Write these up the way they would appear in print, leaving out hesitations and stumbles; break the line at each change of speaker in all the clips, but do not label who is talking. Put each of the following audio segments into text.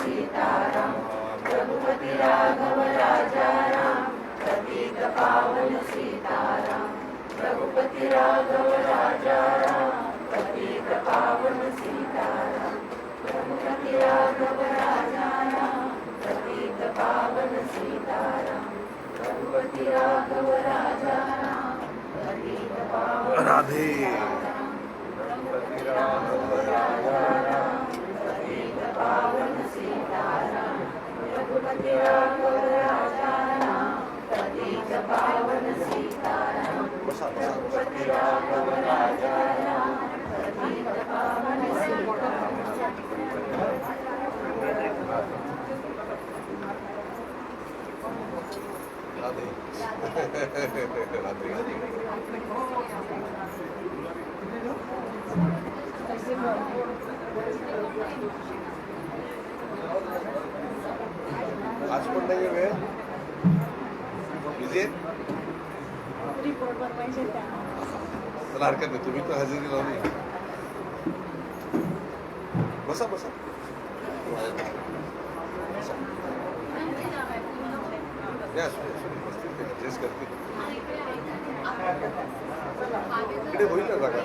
सीताराम रघुपति राघव राजा राम पतित पावन सीताराम रघुपति राघव राजा राम पतित पावन सीताराम रघुपति राघव राजा राम पतित पावन सीताराम रघुपति राघव राजा राम पतित पावन
राधे
रघुपति राघव राजा राम पतित पावन सीताराम रघुपति राघव राजा राम पतित पावन सीताराम रघुपति राघव राजा राम पतित पावन सीताराम
राधे राधे आज पण नाही वेळ बिझी चला हरकत नाही तुम्ही तर हजेरी लावली बसा बसा ऍडजस्ट करते इकडे होईल ना जागा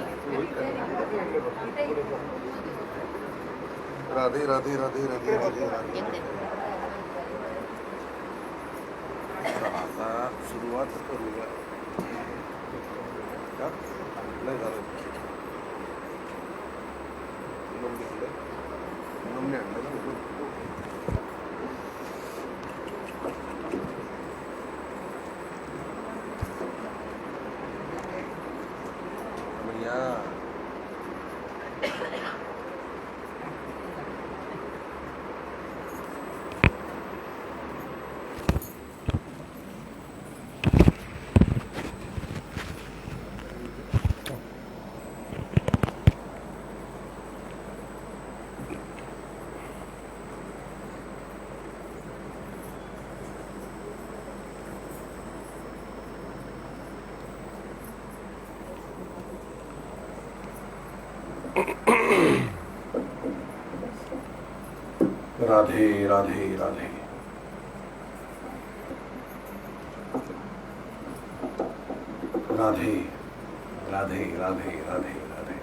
राधे राधे राधे राधे राधे राधे आता सुरुवात करूया का नाही झालं आणलं ना राधे राधे राधे राधे राधे राधे राधे राधे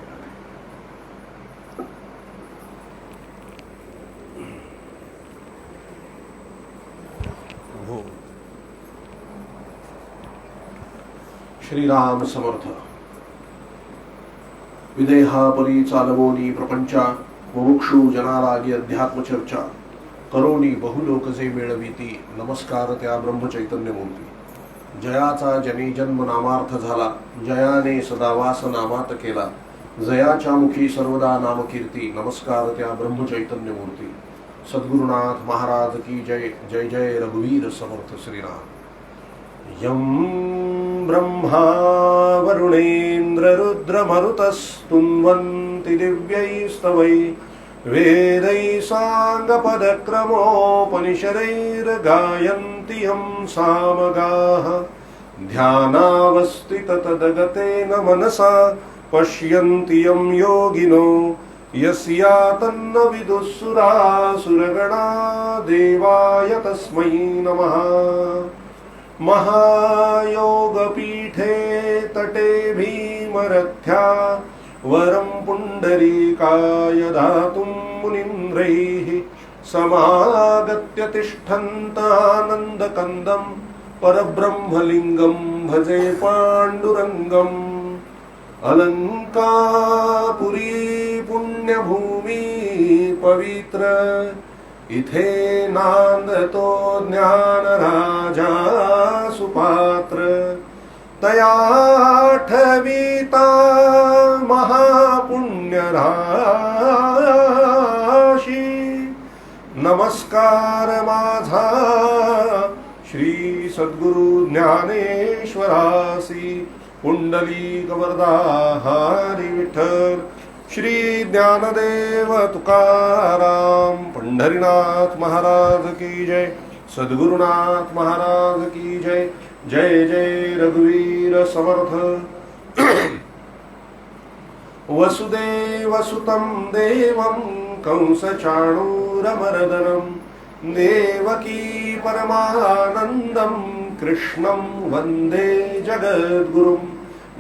हो श्री राम समर्थ विदेहा परी चालवोनी प्रपंचा मुमुक्षु जनालागी अध्यात्म चर्चा करोनी बहुलोकजे मेळविती नमस्कार त्या ब्रह्मचैतन्य मूर्ती जयाचा जनी जन्म नामार्थ झाला जयाने सदावास नामात केला जयाच्या मुखी सर्वदा नामकीर्ती नमस्कार त्या ब्रह्मचैतन्य मूर्ती सद्गुरुनाथ महाराज की जय जय जय रघुवीर समर्थ श्रीराम यं ब्रह्मा वरुणेन्द्र रुद्र मरुतस्तुन्वन्ति दिव्यैस्तवै वेदै साङ्गपदक्रमोपनिषदैर्गायन्ति यं सामगाः ध्यानावस्थिततदगतेन मनसा पश्यन्ति यं योगिनो यस्यातन्न विदुःसुरासुरगणा देवाय तस्मै नमः महायोगपीठे तटे भीमरथ्या वरं पुण्डरीकाय दातुं मुनीन्द्रैः समागत्य तिष्ठन्तानन्दकन्दं परब्रह्मलिङ्गं भजे पाण्डुरङ्गम् अलङ्कापुरी पुण्यभूमि पवित्र इथे नांदतो ज्ञानराजा सुपात्र तया ठविता महापुण्यराशी नमस्कार माझा श्री सद्गुरु ज्ञानेश्वरासी पुंडलिक वरदा हरी विठ्ठल श्री ज्ञानदेव तुकाराम पंढरीनाथ महाराज की जय सद्गुरुनाथ महाराज की जय जय जय रघुवीर समर्थ वसुदेव सुतं देवं
कंसचाणूरमर्दनं देवकी परमानन्दं कृष्णं वन्दे जगद्गुरुं।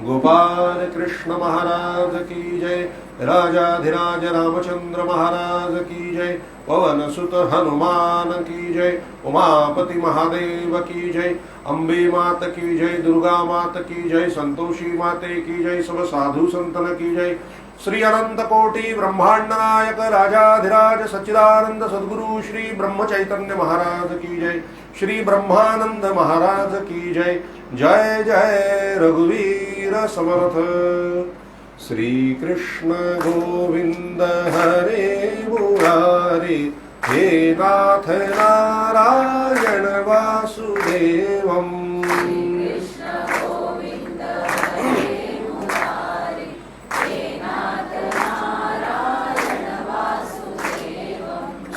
गोपाल कृष्ण महाराज की जय। राजाधिराज रामचंद्र महाराज की जय। पवन सुत हनुमान की जय। उमापति महादेव की जय। अम्बे मात की जय। दुर्गा मात की जय। संतोषी माते की जय। सब साधु संतन की जय। श्री अनंत कोटि ब्रह्मांड नायक राजाधिराज सच्चिदानंद सद्गुरु श्री ब्रह्म चैतन्य महाराज की जय। श्री ब्रह्मानंद महाराज की जय। जय जय रघुवीर समर्थ। श्री कृष्ण गोविंद हरे मुरारे हे नाथ नारायण वासुदेवम्।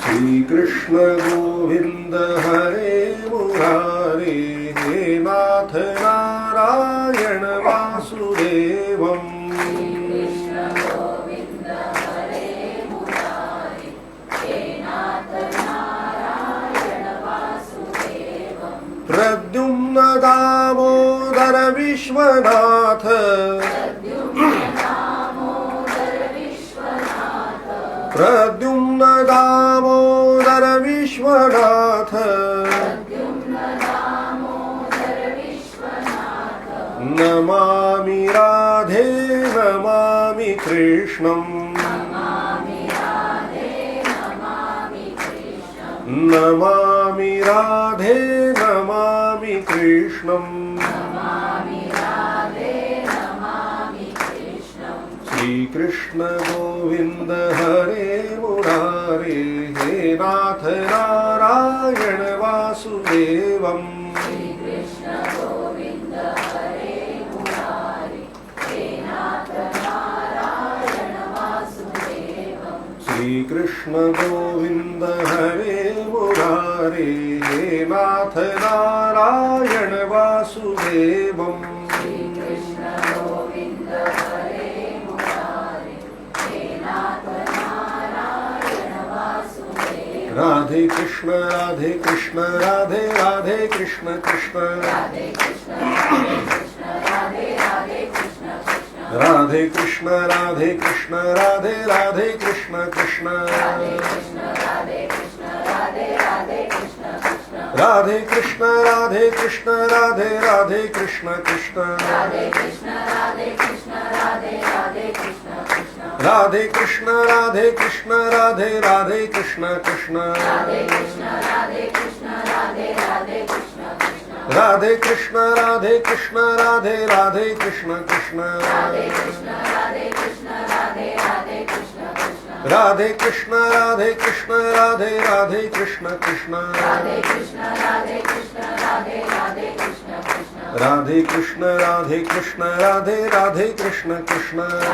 श्री कृष्ण गोविंद हरे मुरारे हे नाथ नारायण वासुदेवम्। प्रद्युम्न दामोदर विश्वनाथ प्रद्युम्न दामोदर विश्वनाथ नमामि राधे नमामि कृष्णम्। नमामि राधे नमामि कृष्णम्। श्री कृष्ण गोविंद हरे मुरारे हे नाथ नारायण वासुदेवम्। श्री कृष्ण गोविंद हरे मुरारे हे नाथ नारायण वासुदेवम्। राधे कृष्ण राधे कृष्ण राधे राधे कृष्ण कृष्ण राधे कृष्ण राधे कृष्ण राधे राधे कृष्ण कृष्ण राधे कृष्ण राधे राधे कृष्ण कृष्ण राधे कृष्ण राधे राधे कृष्ण राधे कृष्ण कृष्ण राधे कृष्ण राधे कृष्ण कृष्ण राधे कृष्ण राधे कृष्ण कृष्ण राधे कृष्ण राधे कृष्ण कृष्ण राधे कृष्ण राधे कृष्ण कृष्ण राधे कृष्ण राधे कृष्ण कृष्ण कृष्ण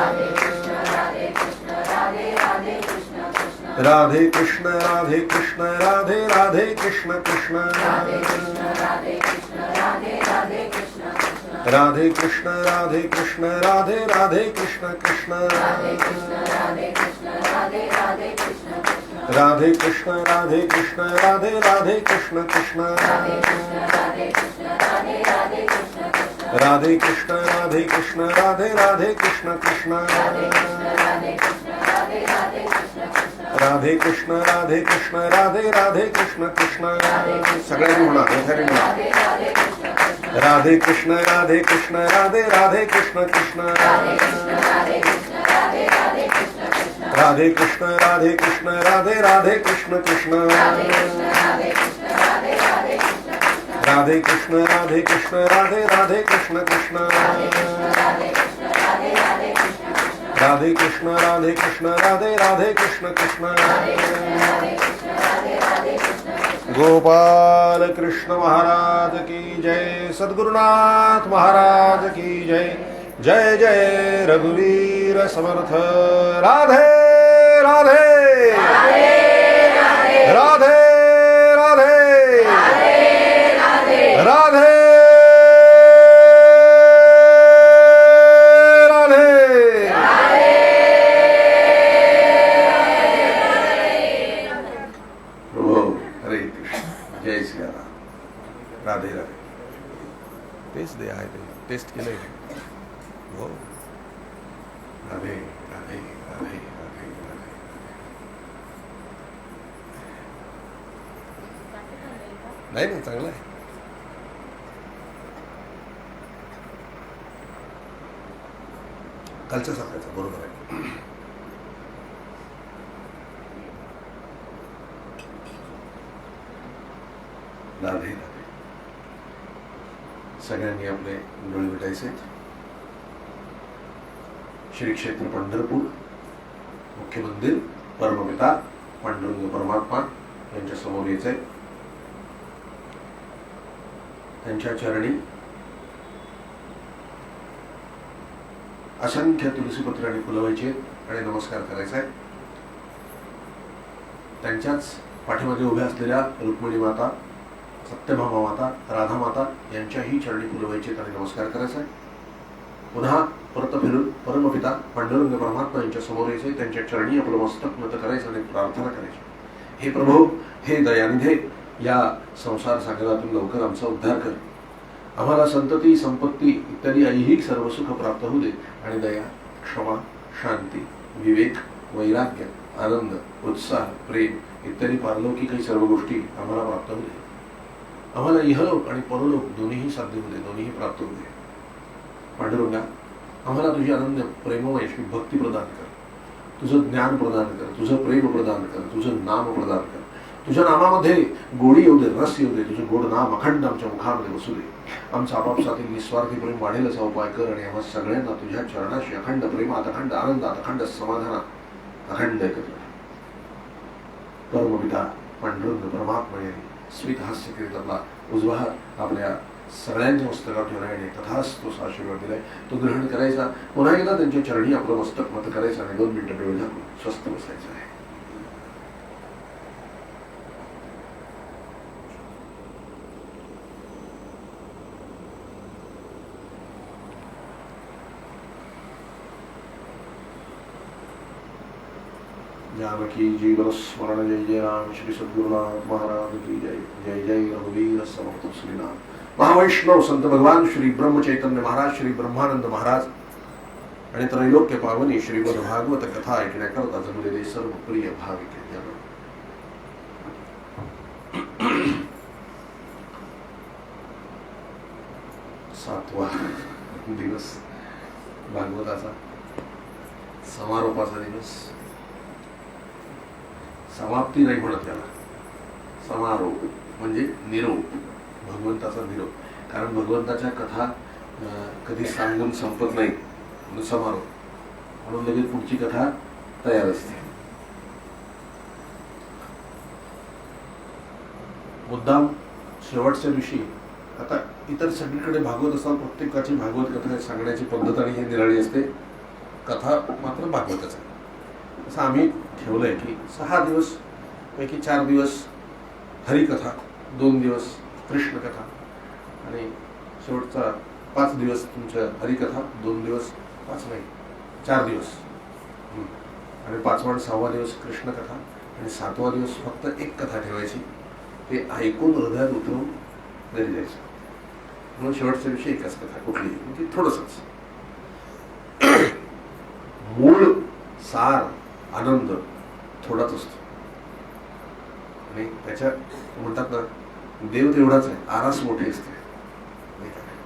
राधे कृष्ण राधे कृष्ण कृष्ण राधे कृष्ण राधे कृष्ण कृष्ण राधे कृष्ण कृष्ण सगळ्यांनी म्हणा एखादी म्हणा राधे कृष्ण कृष्ण कृष्ण राधे कृष्ण कृष्ण कृष्ण राधे कृष्ण कृष्ण कृष्ण राधे कृष्ण कृष्ण कृष्ण गोपाल कृष्ण महाराज की जय। सद्गुरुनाथ महाराज की जय। जय जय रघुवीर समर्थ। राधे राधे राधे राधे राधे हरे कृष्ण, जय श्री राम, राधे राधे. तेच दे आहे ते टेस्ट केलंय हो. राधे राधे राधे राधे राधे. नाही नाही चांगलं आहे. कालच्या सारखाचा बरोबर आहे. राधे राधे. सगळ्यांनी आपले डोळे मिटायचे. श्री क्षेत्र पंढरपूर, मुख्य मंदिर, परमपिता पांडुरंग परमात्मा यांच्या समोर यायचंय. त्यांच्या चरणी असंख्य तुलसीपत्राने फुलवायचे आणि नमस्कार करायचा आहे. त्यांच्याच पाठीमध्ये उभ्या असलेल्या रुक्मिणी माता, सत्यभामा माता, राधा माता यांच्याही चरणी फुलवायचे आणि नमस्कार करायचा आहे. पुन्हा परत फिरून परमपिता पांडुरंग परमात्मा यांच्या समोर यायचे. त्यांच्या चरणी आपलं मस्तक नत करायचं आणि प्रार्थना करायची. हे प्रभू, हे दयानिधे, या संसार सागरातून लवकर आमचा उद्धार कर. आम्हाला संतती, संपत्ती इत्यादी ऐहिक सर्व सुख प्राप्त होऊ दे आणि दया, क्षमा, शांती, विवेक, वैराग्य, आनंद, उत्साह, प्रेम इत्यादी पारलौकिक सर्व गोष्टी आम्हाला प्राप्त होऊ दे. आम्हाला इहलोक आणि परलोक दोन्हीही साध्य होऊ दे, दोन्हीही प्राप्त होऊ दे. पांडुरंगा, आम्हाला तुझी अनन्य प्रेममय भक्ती प्रदान कर, तुझं ज्ञान प्रदान कर, तुझं प्रेम प्रदान कर, तुझं नाम प्रदान कर. तुझ्या नामामध्ये गोडी येऊ दे, रस येऊ दे. तुझं गोड नाम अखंड आमच्या मुखामध्ये बसू दे. आमचं आपापसातील निस्वार्थी प्रेम वाढेल असा उपाय कर आणि आम्हा सगळ्यांना तुझ्या चरणाशी अखंड प्रेमात, अखंड आनंदात, अखंड समाधानात, अखंड एकत्र. परमपिता पांडुरंग परमात्मा यांनी स्मित हास्य करीत आपला उजवा हात आपल्या सगळ्यांच्या मस्तकावर ठेवण्याने तथास्तु आशीर्वाद दिलाय. तो ग्रहण करायचा. पुन्हा एकदा त्यांच्या चरणी आपलं मस्तक मत करायचं आणि 2 मिनिटं डोळे झाकून स्वस्थ बसायचं आहे. जानकी जीवन स्मरण जय जय राम. श्री सद्गुरुनाथ महाराज की जय. जय जय रघुवीर समर्थ श्रीनाथ. महावैष्णव संत भगवान श्री ब्रह्म चैतन्य महाराज, श्री ब्रह्मानंद महाराज आणि त्रैलोक्य पावनी श्रीमद भागवत कथा ऐकण्याकरता जमलेले सर्व प्रिय भाविक जन, सातवा दिवस भागवताचा, समारोपाचा दिवस. समाप्ती नाही म्हणत त्याला, समारोप म्हणजे निरोप, भगवंताचा निरोप. कारण भगवंताच्या कथा कधी सांगून संपत नाही म्हणून समारोप, म्हणून लगेच पुढची कथा तयार असते. मुद्दाम शेवटच्या दिवशी, आता इतर सगळीकडे भागवत असतात, प्रत्येकाची भागवत कथा सांगण्याची पद्धत आणि हे निराळी असते. कथा मात्र भागवतच आहे. असं आम्ही ठेवलंय की 6 दिवस पैकी 4 दिवस हरिकथा, 2 दिवस कृष्ण कथा आणि शेवटचा 5 दिवस तुमच्या हरिकथा, 2 दिवस 5 नाही 4 दिवस आणि 5वा आणि 6वा दिवस कृष्ण कथा आणि 7वा दिवस फक्त एक कथा ठेवायची. ते ऐकून हृदयात उतरून घरी जायचं. म्हणून शेवटच्या दिवशी एकच कथा, कुठली म्हणजे थोडंसंच. मूळ सार आनंद थोडाच असतो आणि त्याच्या म्हणतात ना, देव तेवढाच आहे, आरास मोठी असते.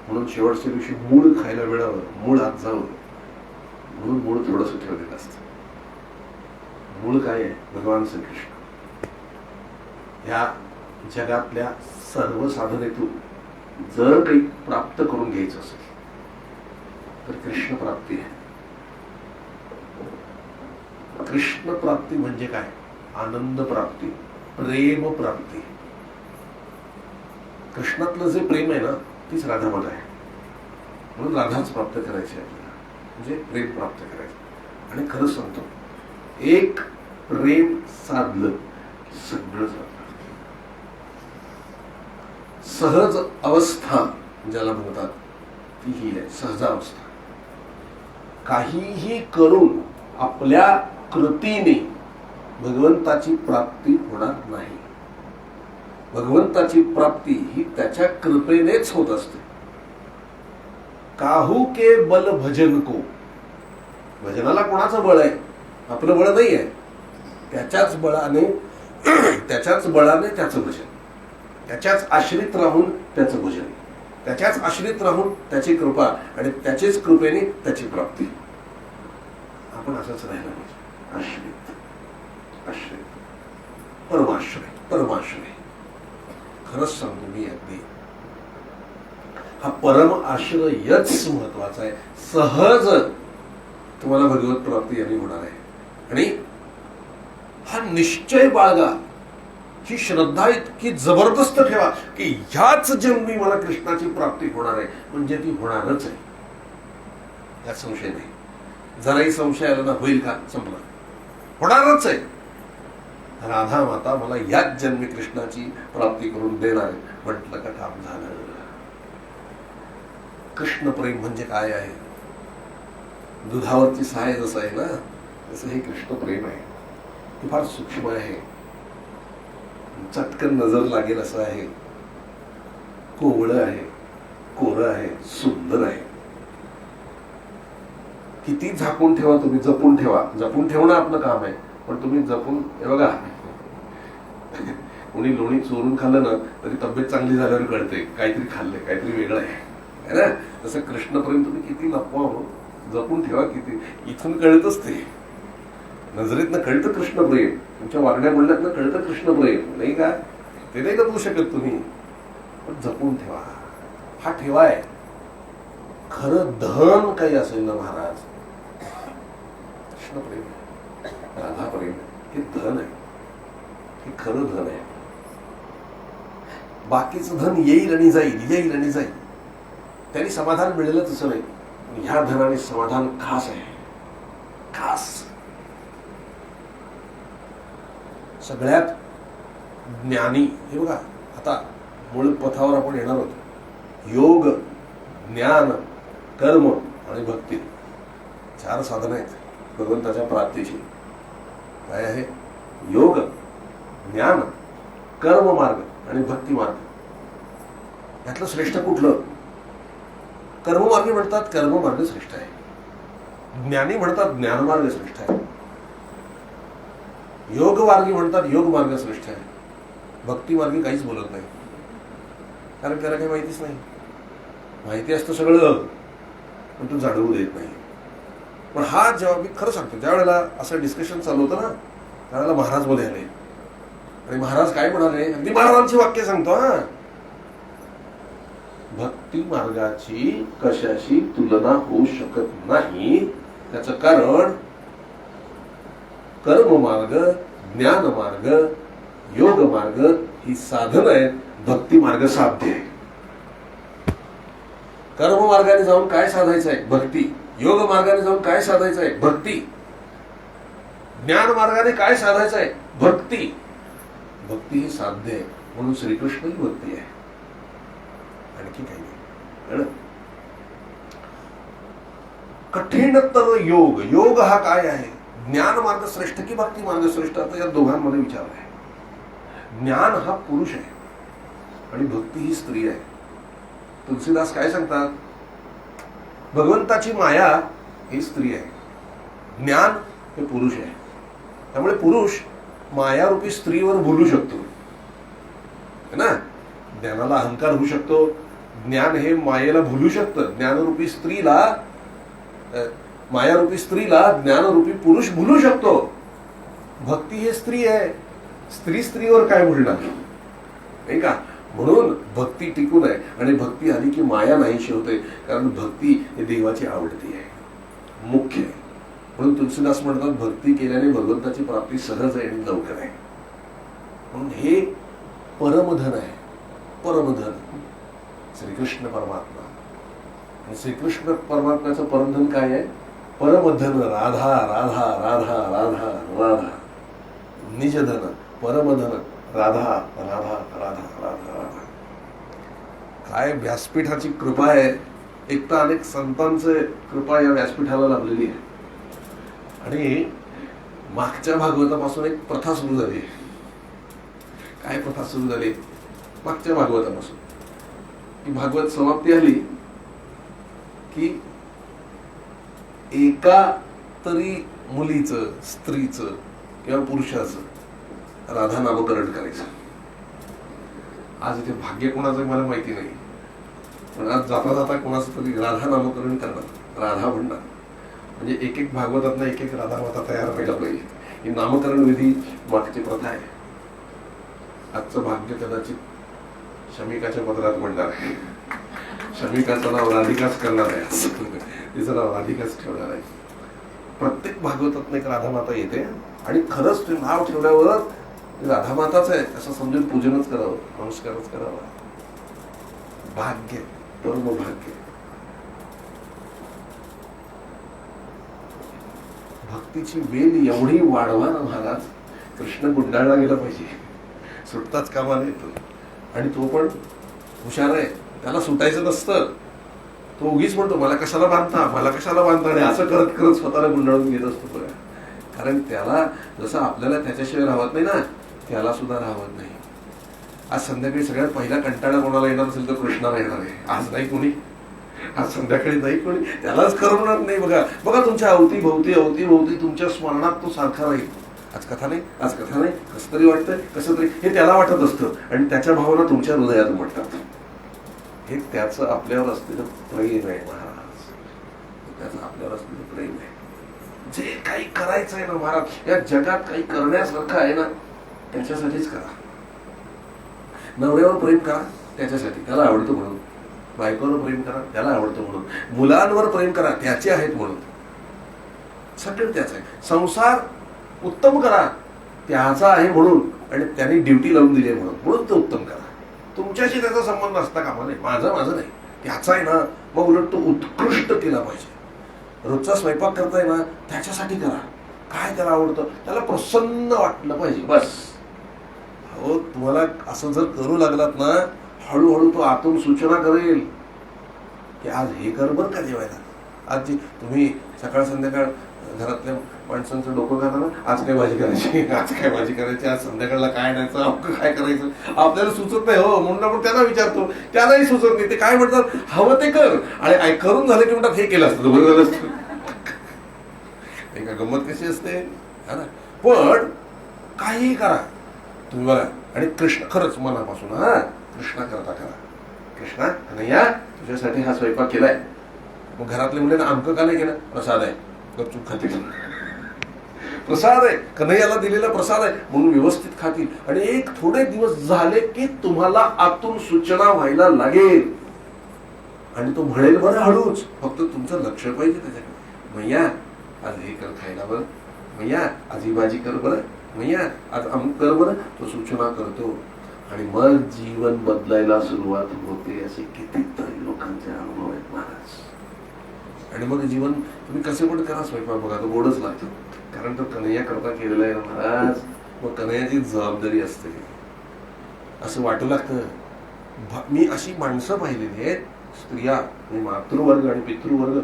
म्हणून शेवटच्या दिवशी मूळ खायला मिळावं, मूळ आत जावं म्हणून मूळ थोडस ठेवलेलं असतं. मूळ काय आहे? भगवान श्रीकृष्ण. ह्या जगातल्या सर्व साधनेतून जर काही प्राप्त करून घ्यायचं असेल तर कृष्ण प्राप्ती आहे. कृष्ण प्राप्ती म्हणजे काय? आनंद प्राप्ती, प्रेम प्राप्ती. कृष्णातलं जे प्रेम आहे ना, तीच राधामध्ये आहे. म्हणून राधाच प्राप्त करायची आपल्याला, म्हणजे प्रेम प्राप्त करायचं. आणि खरंच सांगतो, एक प्रेम साधलं की सगळं झालं. सहज अवस्था ज्याला म्हणतात ती ही आहे सहजावस्था. काहीही करून आपल्या कृतीने भगवंताची प्राप्ती होणार नाही. भगवंताची प्राप्ती ही त्याच्या कृपेनेच होत असते. काहू के बल भजन को, भजनाला कोणाचं बळ आहे? आपलं बळ नाही आहे. त्याच्याच बळाने त्याचं भजन, त्याच्याच आश्रित राहून त्याचं भजन, त्याच्याच आश्रित राहून त्याची कृपा आणि त्याचीच कृपेने त्याची प्राप्ती. आपण असंच राहिलं पाहिजे. आश्रित आश्रित परमाश्रय परमाश्रय. खरंच सांगतो मी, अगदी हा परम आश्रयच महत्वाचा आहे. सहज तुम्हाला भगवत प्राप्ती यांनी होणार आहे. आणि हा निश्चय बाळगा, ही श्रद्धा इतकी जबरदस्त ठेवा की ह्याच जन्मी मला कृष्णाची प्राप्ती होणार आहे, म्हणजे ती होणारच आहे, यात संशय नाही. जराही संशय आला ना, होईल का? संपला, होणारच आहे. राधा माता मला याच जन्मी कृष्णाची प्राप्ती करून देणार आहे म्हटलं का काम झालं. कृष्ण प्रेम म्हणजे काय आहे? दुधावरची साय जसं आहे ना, तसं हे कृष्ण प्रेम आहे. हे फार सूक्ष्म आहे, चटकन नजर लागेल असं आहे, कोवळं आहे, कोरं आहे, सुंदर आहे. किती झाकून ठेवा तुम्ही, जपून ठेवा. जपून ठेवणं आपलं काम आहे, पण तुम्ही जपून, हे बघा, कोणी लोणी चोरून खाल्लं ना तरी तब्येत चांगली झाल्यावर कळते काहीतरी खाल्लंय, काहीतरी वेगळं आहे ना. तसं कृष्णप्रेम तुम्ही किती लपवावं, जपून ठेवा. किती इथून कळतच ते, नजरेतनं कळतं कृष्णप्रेम, तुमच्या वागण्या बोलण्यातनं कळतं कृष्णप्रेम, नाही का? ते नाही लपवू शकत तुम्ही, पण जपून ठेवा. हा ठेवाय खरं धन काही असेल ना महाराज, कृष्णप्रेम, राधाप्रेम हे धन आहे, हे खरं धन आहे. बाकीचं धन येईल आणि जाईल, येईल आणि जाईल, त्यांनी समाधान मिळेलच असं नाही. ह्या धनाने समाधान खास आहे, खास. सगळ्यात ज्ञानी, हे बघा, आता मूळ पथावर आपण येणार आहोत. योग, ज्ञान, कर्म आणि भक्ती, 4 साधन आहेत भगवंताच्या प्राप्तीची. काय आहे? योग, ज्ञान, कर्म मार्ग आणि भक्ती मार्ग. यातलं श्रेष्ठ कुठलं? कर्ममार्गी म्हणतात कर्ममार्ग श्रेष्ठ आहे, ज्ञानी म्हणतात ज्ञानमार्ग श्रेष्ठ आहे, योग मार्गी म्हणतात योग मार्ग श्रेष्ठ आहे. भक्ती मार्गी काहीच बोलत नाही, कारण त्याला काही माहितीच नाही. माहिती असतं सगळं, पण तू जाणवू देत नाही. पण हा जेव्हा, मी खरं सांगतो, ज्या वेळेला असं डिस्कशन चालू होतं ना, त्यावेळेला महाराज मध्ये आले आणि महाराज काय म्हणाले, अगदी महाराजांची वाक्य सांगतो. हा, भक्ती मार्गाची कशाशी तुलना होऊ शकत नाही. त्याचं कारण कर्म मार्ग, ज्ञान मार्ग, योग मार्ग ही साधन आहेत, भक्ती मार्ग साध्य आहे. कर्म मार्गाने जाऊन काय साधायचं आहे? भक्ती. योग मार्गाने जाऊन काय साधायचं आहे? भक्ती. ज्ञान मार्गाने काय साधायचं आहे? भक्ती. भक्ती ही साध्य आहे, म्हणून श्रीकृष्ण ही भक्ती आहे, आणखी काही नाही. कठीणतर योग, योग हा काय आहे? ज्ञान मार्ग श्रेष्ठ की भक्ती मार्ग श्रेष्ठ? आता या दोघांमध्ये विचार आहे. ज्ञान हा पुरुष आहे आणि भक्ती ही स्त्री आहे. तुलसीदास काय सांगतात? भगवंताची माया ही स्त्री आहे, ज्ञान हे पुरुष आहे. त्यामुळे पुरुष मायारूपी स्त्रीवर बोलू शकतो, है ना. ज्ञानाला अहंकार होऊ शकतो, ज्ञान हे मायेला भुलू शकतं. ज्ञानरूपी स्त्रीला, मायारूपी स्त्रीला ज्ञानरूपी पुरुष भुलू शकतो. भक्ती हे स्त्री आहे, स्त्री स्त्रीवर काय बोलणार, नाही का. म्हणून भक्ती टिकून आहे, आणि भक्ती आली की माया नाहीशी होते, कारण भक्ती हे देवाची आवडती आहे, मुख्य आहे. म्हणून तुलसीदास म्हणतात, भक्ती केल्याने भगवंताची प्राप्ती सहज आहे आणि लवकर आहे. म्हणून हे परमधन आहे, परमधन श्रीकृष्ण परमात्मा. आणि श्रीकृष्ण परमात्म्याचं परमधन काय आहे? परमधन राधा राधा राधा राधा राधा. निजधन परमधन राधा राधा राधा राधा राधा. काय व्यासपीठाची कृपा आहे. एक तर अनेक संतांचे कृपा या व्यासपीठाला लाभलेली आहे. आणि मागच्या भागवतापासून एक प्रथा सुरू झाली. काय प्रथा सुरू झाली? मागच्या भागवतापासून. ही भागवत समाप्ती आली की एका तरी मुलीचं, स्त्रीचं किंवा पुरुषाचं राधा नामकरण करायचं. आज इथे भाग्य कोणाचं मला माहिती नाही, पण आज जाता जाता कोणाचं तरी राधा नामकरण करणार, राधा म्हणणार. म्हणजे एक एक भागवतातनं एक एक राधा माता तयार व्हायला पाहिजे. ही नामकरण विधी मागची प्रथा आहे. आजचं भाग्य कदाचित शमिकाच्या पदरात म्हणणार आहे. शमिकाचं नाव राधिकाच करणार आहे, तिचं नाव राधिकाच ठेवणार आहे. प्रत्येक भागवतातनं एक राधामाता येते आणि खरंच ते नाव ठेवल्यावर राधामाताच आहे असं समजून पूजनच करावं, नमस्कारच करावा. भाग्य, परम भाग्य. भक्तीची वेल एवढी वाढवा ना महाराज, कृष्ण गुंडाळला गेला पाहिजे, सुटताच कामा येतो. आणि तो पण हुशार आहे, त्याला सुटायचं नसतं. तो उगीच म्हणतो मला कशाला बांधता, मला कशाला बांधता, आणि असं करत करत स्वतःला गुंडाळून घेत असतो बघा. कारण त्याला जसं आपल्याला त्याच्याशिवाय राहत नाही ना, त्याला सुद्धा राहत नाही. आज संध्याकाळी सगळ्यात पहिला कंटाळा कोणाला येणार असेल तर कृष्णाला येणार आहे. आज नाही कोणी, आज संध्याकाळी नाही कोणी, त्यालाच करमणार नाही. बघा बघा तुमच्या अवतीभोवती अवतीभोवती तुमच्या स्मरणात तो सारखा राहील. आज कथा नाही, आज कथा नाही, कसं तरी वाटतंय, कसं तरी, हे त्याला वाटत असतं आणि त्याच्या भावना तुमच्या हृदयात उमटतात. हे त्याचं आपल्यावर असलेलं प्रेम आहे महाराज, त्याचं आपल्यावर असलेलं प्रेम आहे. जे काही करायचं आहे ना महाराज, या जगात काही करण्यासारखं आहे ना, त्याच्यासाठीच करा. नवऱ्यावर प्रेम करा त्याच्यासाठी, त्याला आवडतं म्हणून. बायकोवर प्रेम करा, त्याला आवडतं म्हणून. मुलांवर प्रेम करा, त्याचे आहेत म्हणून. सगळं त्याच आहे. संसार उत्तम करा, त्याचा आहे म्हणून, आणि त्याने ड्युटी लावून दिली आहे म्हणून तो उत्तम करा. तुमच्याशी त्याचा संबंध असता कामा नाही, माझं नाही, त्याचा आहे ना. मग उलट तो उत्कृष्ट केला पाहिजे. रोजचा स्वयंपाक करताय ना, त्याच्यासाठी करा. काय त्याला आवडतं, त्याला प्रसन्न वाटलं पाहिजे, बस. हो, तुम्हाला असं जर करू लागलात ना, हळूहळू तो आतून सूचना करेल की आज हे कर बरं का जेवायला. आज जी तुम्ही सकाळ संध्याकाळ घरातल्या माणसांचं डोकं घाला ना, आज काय भाजी करायची, आज काय भाजी करायची, आज संध्याकाळला काय आणायचं, अवघं काय करायचं, आपल्याला सुचत नाही. हो, म्हणून आपण त्यांना विचारतो, त्यांनाही सुचत नाही. ते काय म्हणतात, हवं ते कर, आणि करून झालं की म्हणतात हे केलं असतं बरं झालं असतं. का गंमत कशी असते हा ना. पण काही करा तुम्ही बघा, आणि कृष्ण खरंच मनापासून, हा कृष्णा करता करा. कृष्णा कन्हैया तुझ्यासाठी हा स्वयंपाक केलाय. मग घरातले म्हणले ना, आमकं का नाही केलं, प्रसाद आहे, गपचूप खातील. प्रसाद आहे, कन्हैयाला दिलेला प्रसाद आहे म्हणून व्यवस्थित खातील. आणि एक थोडे दिवस झाले की तुम्हाला आतून सूचना व्हायला लागेल, आणि तो म्हणेल बरं हळूच, फक्त तुमचं लक्ष पाहिजे त्याच्याकडे. मैया आज हे कर खायला बरं, मैया आज ही भाजी कर बरं, मैया आज अमुक कर बरं. तो सूचना करतो आणि मग जीवन बदलायला सुरुवात होते. असे कितीतरी लोकांचे अनुभव आहेत महाराज. आणि मग जीवन तुम्ही कसे पण करा स्वयंपाक, बघा तो गोडच लागतो, कारण तो कन्हैया करता केलेला आहे महाराज. मग कन्हैयाची जबाबदारी असते. असं वाटू लागतं. मी अशी माणसं पाहिलेली आहेत, स्त्रिया, मातृवर्ग आणि पितृवर्ग,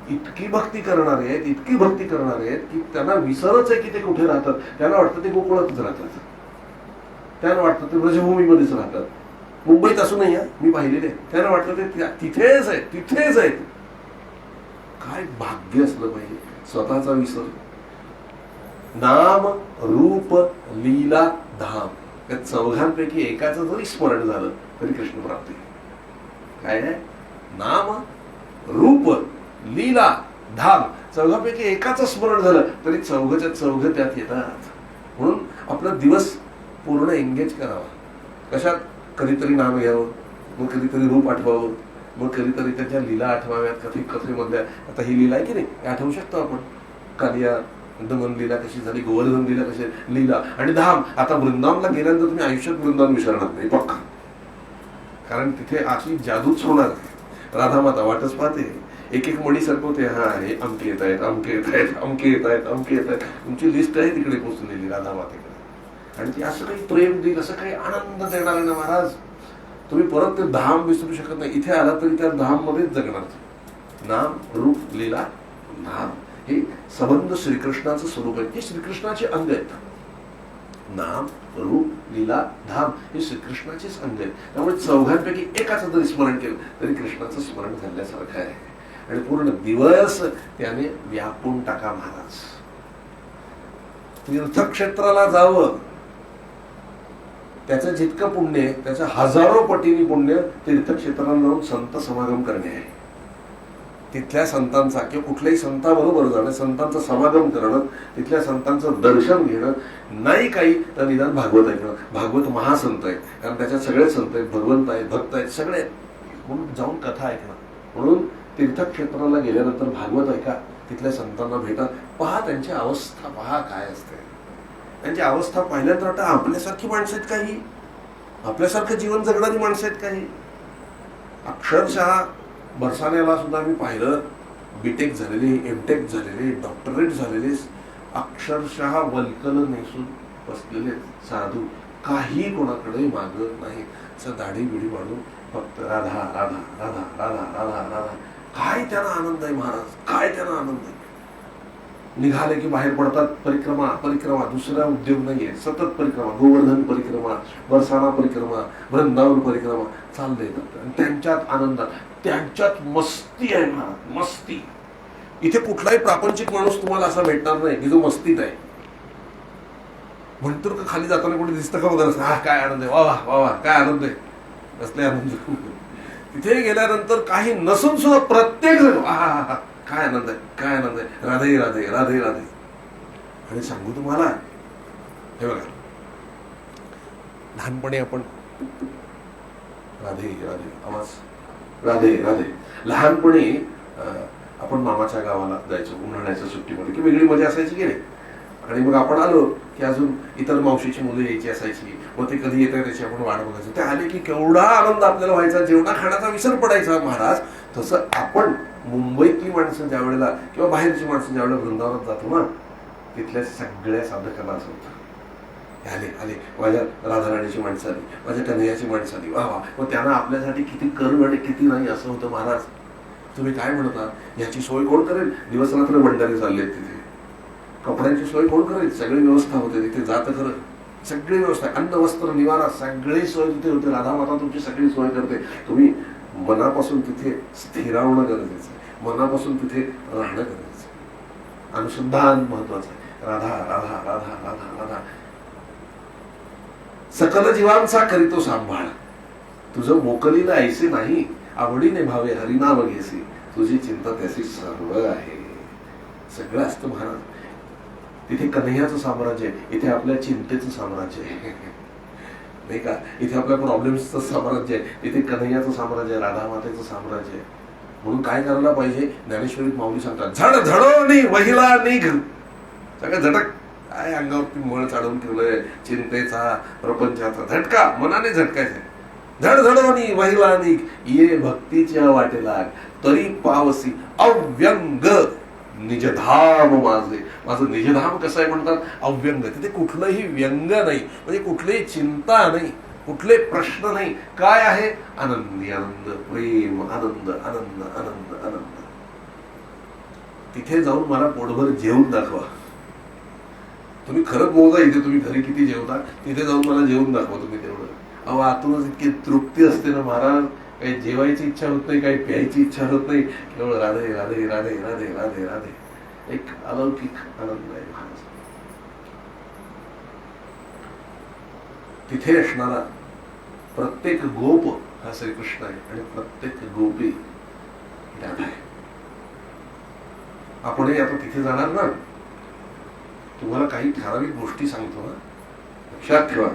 इतकी भक्ती करणार आहेत, इतकी भक्ती करणार आहेत की त्यांना विसरच आहे की ते कुठे राहतात. त्यांना वाटतं ते गोकुळातच राहतात, त्यांना वाटतं ते ब्रजभूमीमध्येच राहतात. मुंबईत असू नाही, मी पाहिलेले. त्यांना वाटतं ते तिथेच आहे, तिथेच आहे. काय भाग्य असलं पाहिजे. स्वतःचा विसर. नाम रूप लीला धाम, या चौघांपैकी एकाचं जरी स्मरण झालं तरी कृष्ण प्राप्ती. काय आहे, नाम रूप लीला धाम, चौघांपैकी एकाचं स्मरण झालं तरी चौघच्या चौघ त्यात येतात. म्हणून आपला दिवस पूर्ण एंगेज करावा. कशात, कधीतरी नाम घ्यावं, मग कधीतरी रूप आठवावं, मग कधीतरी त्याच्या लीला आठवाव्यात. कथेमधल्या आता ही लीला आहे की नाही, हे आठवू शकतो आपण. कालिया दमन लीला कशी झाली, गोवर्धन लीला कशी लीला, आणि धाम. आता वृंदावनला गेल्यानंतर तुम्ही आयुष्यात वृंदावन विसरणार नाही पक्का, कारण तिथे अशी जादूच होणार. राधामाता वाटच पाहते, एक एक मणी सरकवते. हा हे अमके येत आहेत, अमके येत आहेत, अमके येत आहेत, अमके येत आहेत. तुमची लिस्ट आहे तिकडे पोचलेली राधामातेकडे. आणि ती असं काही प्रेम देईल, असं काही आनंद देणार आहे ना महाराज, तुम्ही परत ते धाम विसरू शकत नाही. इथे आला तरी त्या धाम मध्येच जगणार. नाम रूप लीला धाम, हे संबंध श्रीकृष्णाचं स्वरूप आहे. हे श्रीकृष्णाचे अंग आहेत. नाम, रूप, लीला, धाम हे श्रीकृष्णाचेच अंग आहे. त्यामुळे चौघांपैकी एकाचं जरी स्मरण केलं तरी कृष्णाचं स्मरण झाल्यासारखं आहे. आणि पूर्ण दिवस त्याने व्यापून टाका महाराज. तीर्थक्षेत्राला जावं त्याचं जितकं पुण्य आहे त्याचं हजारो पटीने पुण्य तीर्थक्षेत्राला जाऊन संत समागम करणे आहे. तिथल्या संतांचा किंवा कुठल्याही संताबरोबर जाणं, संतांचं समागम करणं, तिथल्या संतांचं दर्शन घेणं, नाही काही तर निदान भागवत ऐकणं. भागवत महासंत आहे कारण त्याच्यात सगळे संत आहेत, भगवंत आहेत, भक्त आहेत, सगळे आहेत. म्हणून जाऊन कथा ऐकणं. म्हणून तीर्थक्षेत्राला गेल्यानंतर भागवत ऐका, तिथल्या संतांना भेटा, पहा त्यांची अवस्था, पहा काय असते. त्यांची अवस्था पाहिल्यानंतर वाटतं आपल्यासारखी माणसं आहेत काही, आपल्यासारखं जीवन जगणारी माणसं आहेत काही. अक्षरशः बरसाण्याला सुद्धा मी पाहिलं, बीटेक झालेले, एमटेक झालेले, डॉक्टरेट झालेले, अक्षरशः वल्कल नेसून बसलेले साधू, काही कोणाकडे मागत नाही. दाढी बिडी मांडून फक्त राधा राधा राधा राधा राधा राधा. काय त्यांना आनंद आहे महाराज, काय त्यांना आनंद आहे. निघाले की बाहेर पडतात, परिक्रमा परिक्रमा, दुसरा उद्योग नाहीये, सतत परिक्रमा, गोवर्धन परिक्रमा, बरसाणा परिक्रमा, वृंदावन परिक्रमा चालले जातात. आणि त्यांच्यात आनंदात, त्यांच्यात मस्ती आहे महाराज, मस्ती. इथे कुठलाही प्रापंचिक माणूस तुम्हाला असा भेटणार नाही की जो मस्तीत आहे. म्हणतो का खाली जाताना कोणी दिसतं का वगैरे, हा काय आनंद आहे, वा वा वा वा काय आनंद आहे, असले आनंद. तिथे गेल्यानंतर काही नसून सुद्धा प्रत्येक जण हा काय आनंद आहे, काय आनंद आहे, राधे राधे राधे राधे. आणि सांगू तुम्हाला, हे बघा, लहानपणी आपण राधे राधे आवाज राधे राधे, लहानपणी आपण मामाच्या गावाला जायचो उन्हाळ्याच्या सुट्टीमध्ये की वेगळी मजा असायची की नाही. आणि मग आपण आलो की अजून इतर मावशीची मुलं यायची असायची, मग ते कधी येतात त्याची आपण वाट बघायचो. ते आले की केवढा आनंद आपल्याला व्हायचा, जेवणा खाण्याचा विसर पडायचा महाराज. तसं आपण मुंबईतली माणसं ज्या वेळेला किंवा बाहेरची माणसं ज्या वेळेला वृंदावनात जातो ना, तिथल्या सगळ्या साधकांना असं होतं, आले आले माझ्या राधाराणीची माणसं आली, माझ्या कन्हैयाची माणसं आली, वा वा. मग त्यांना आपल्यासाठी किती करू आणि किती नाही असं होतं महाराज. तुम्ही काय म्हणता, याची सोय कोण करेल, दिवस रात्र भंडारे चालले तिथे, कपड्यांची सोय कोण करेल, सगळी व्यवस्था होते तिथे, जात खरं सगळी व्यवस्था, अन्न वस्त्र निवारा सगळी सोय तिथे होते. राधा माता तुमची सगळी सोय करते. तुम्ही मनापासून तिथे स्थिरावणं गरजेचं आहे, मनापासून तिथे राहणं गरजेचं आहे. अनुसंधान महत्वाचं आहे. राधा राधा राधा राधा राधा. सकल जीवांचा करीतो सांभाळ, तुझं मोकलीला ऐसे नाही, आवडीने भावे हरिनाम घेसी, तुझी चिंता त्याची सर्व आहे. सगळं असतं महाराज. तिथे कन्हैयाचं साम्राज्य आहे, इथे आपल्या चिंतेचं साम्राज्य आहे नाही का. इथे आपल्या प्रॉब्लेम्सचं साम्राज्य आहे, इथे कन्हैयाचं साम्राज्य आहे, राधा मातेचं साम्राज्य आहे. म्हणून काय करायला पाहिजे, ज्ञानेश्वरीत माऊली सांगतात, झड झडोनी महिला निघ. सगळं झटक, काय अंगावरती मळ चाडवून ठेवलंय चिंतेचा, प्रपंचाचा झटका, मनाने झटकायचंय. झड झडोनी महिला निघ, ये भक्तीच्या वाटेला, तरी पावसी अव्यंग निजधाम माझे. माझं निजधाम कसं आहे म्हणतात, अव्यंग. तिथे कुठलंही व्यंग नाही, म्हणजे कुठलीही चिंता नाही, कुठले प्रश्न नाही. काय आहे, आनंदी आनंद, प्रेम, आनंद आनंद आनंद आनंद. तिथे जाऊन मला पोटभर जेवून दाखवा. तुम्ही खरंच मोजा इथे तुम्ही घरी किती जेवता, तिथे जाऊन मला जेवून दाखवा तुम्ही तेवढं. अहो आतूनच इतकी तृप्ती असते ना महाराज, काही जेवायची इच्छा होत नाही, काही प्यायची इच्छा होत नाही, केवळ राधे राधे राधे राधे राधे राधे. एक अलौकिक आनंद आहे महाराज. तिथे असणारा प्रत्येक गोप हा श्रीकृष्ण आहे आणि प्रत्येक गोपी राधा आहे. आपणही आता तिथे जाणार ना, तुम्हाला काही ठराविक गोष्टी सांगतो ना, लक्षात ठेवा.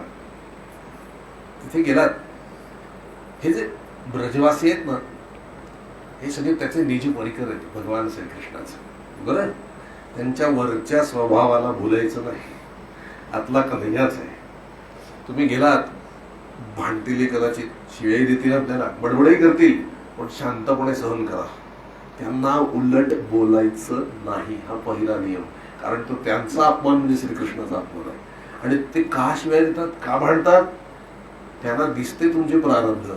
तिथे गेलात, हे जे ब्रजवासी आहेत ना, हे सगळे त्याचे निज परिकर आहेत भगवान श्रीकृष्णाचे. बरं, त्यांच्या वरच्या स्वभावाला भुलायचं नाही. आतला कन्हैयाच आहे. तुम्ही गेलात, भांडतील कदाचित, शिव्याही देतील आपल्याला, बडबडही करतील, पण शांतपणे सहन करा. त्यांना उलट बोलायचं नाही, हा पहिला नियम. कारण तो त्यांचा अपमान म्हणजे श्रीकृष्णाचा अपमान आहे. आणि ते का शिवाय देतात, का भांडतात, त्यांना दिसते तुमचे प्रारब्ध.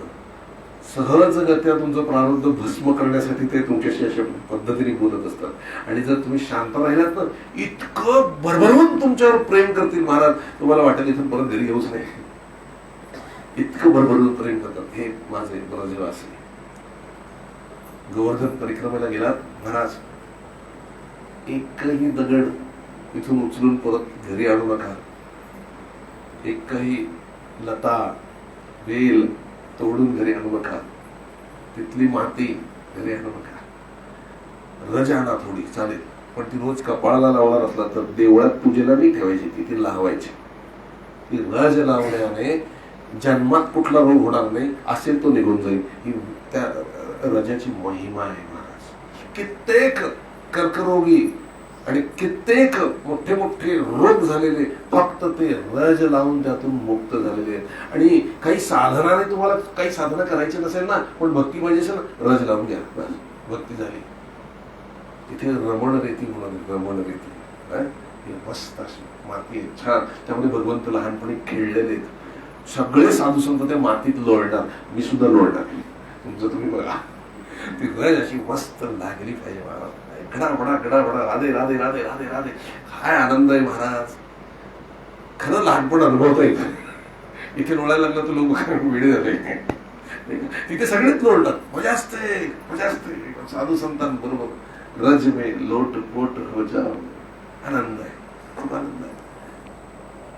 सहजगत्या तुमचं प्रारब्ध भस्म करण्यासाठी ते तुमच्याशी अशा पद्धतीने बोलत असतात. आणि जर तुम्ही शांत राहिलात ना, इतकं भरभरून तुमच्यावर प्रेम करतील महाराज, तुम्हाला वाटेल इथून परत घरी येऊच नाही. इतकं भरभरून प्रेम करतात. हे माझे ब्रजवासी. गोवर्धन परिक्रमेला गेलात महाराज, एकही दगड इथून उचलून परत घरी आणू नका. एकही लता वेल तोडून घरी आणू नका. तिथली माती घरी आणू नका. रज आणा थोडी चालेल, पण ती रोज कपाळाला लावणार असला तर देवळात पूजेला नाही ठेवायची, ती लावायची. ती रज लावण्याने जन्मात कुठला रोग होणार नाही, असेल तो निघून जाईल. ही त्या रजाची महिमा आहे महाराज. कित्येक कर्करोगी आणि कित्येक मोठे मोठे रोग झालेले फक्त ते रज लावून त्यातून मुक्त झालेले आहेत. आणि काही साधनाने तुम्हाला काही साधना करायची नसेल ना, पण भक्ती पाहिजे असेल ना, रज लावून घ्या, बस भक्ती झाली. तिथे रमण रेती म्हणून, रमण रेती मस्त अशी माती आहे, छान. त्यामध्ये भगवंत लहानपणी खेळलेले आहेत. सगळे साधू संत त्या मातीत लोळणार. मी सुद्धा लोळणार. तुमचं तुम्ही बघा. ती रज अशी मस्त लागली पाहिजे महाराज. गडाबडा गडाबडा राधे राधे राधे राधे राधे. काय आनंद आहे महाराज. खरं लहानपण अनुभवता येत. इथे लोळायला लागलं तर लोक वेळे झाले. तिथे सगळेच लोळतात. मजा असते, मजा असते. साधू संतांबरोबर रज में लोट पोट हो जाओ. आनंद आहे, खूप आनंद आहे.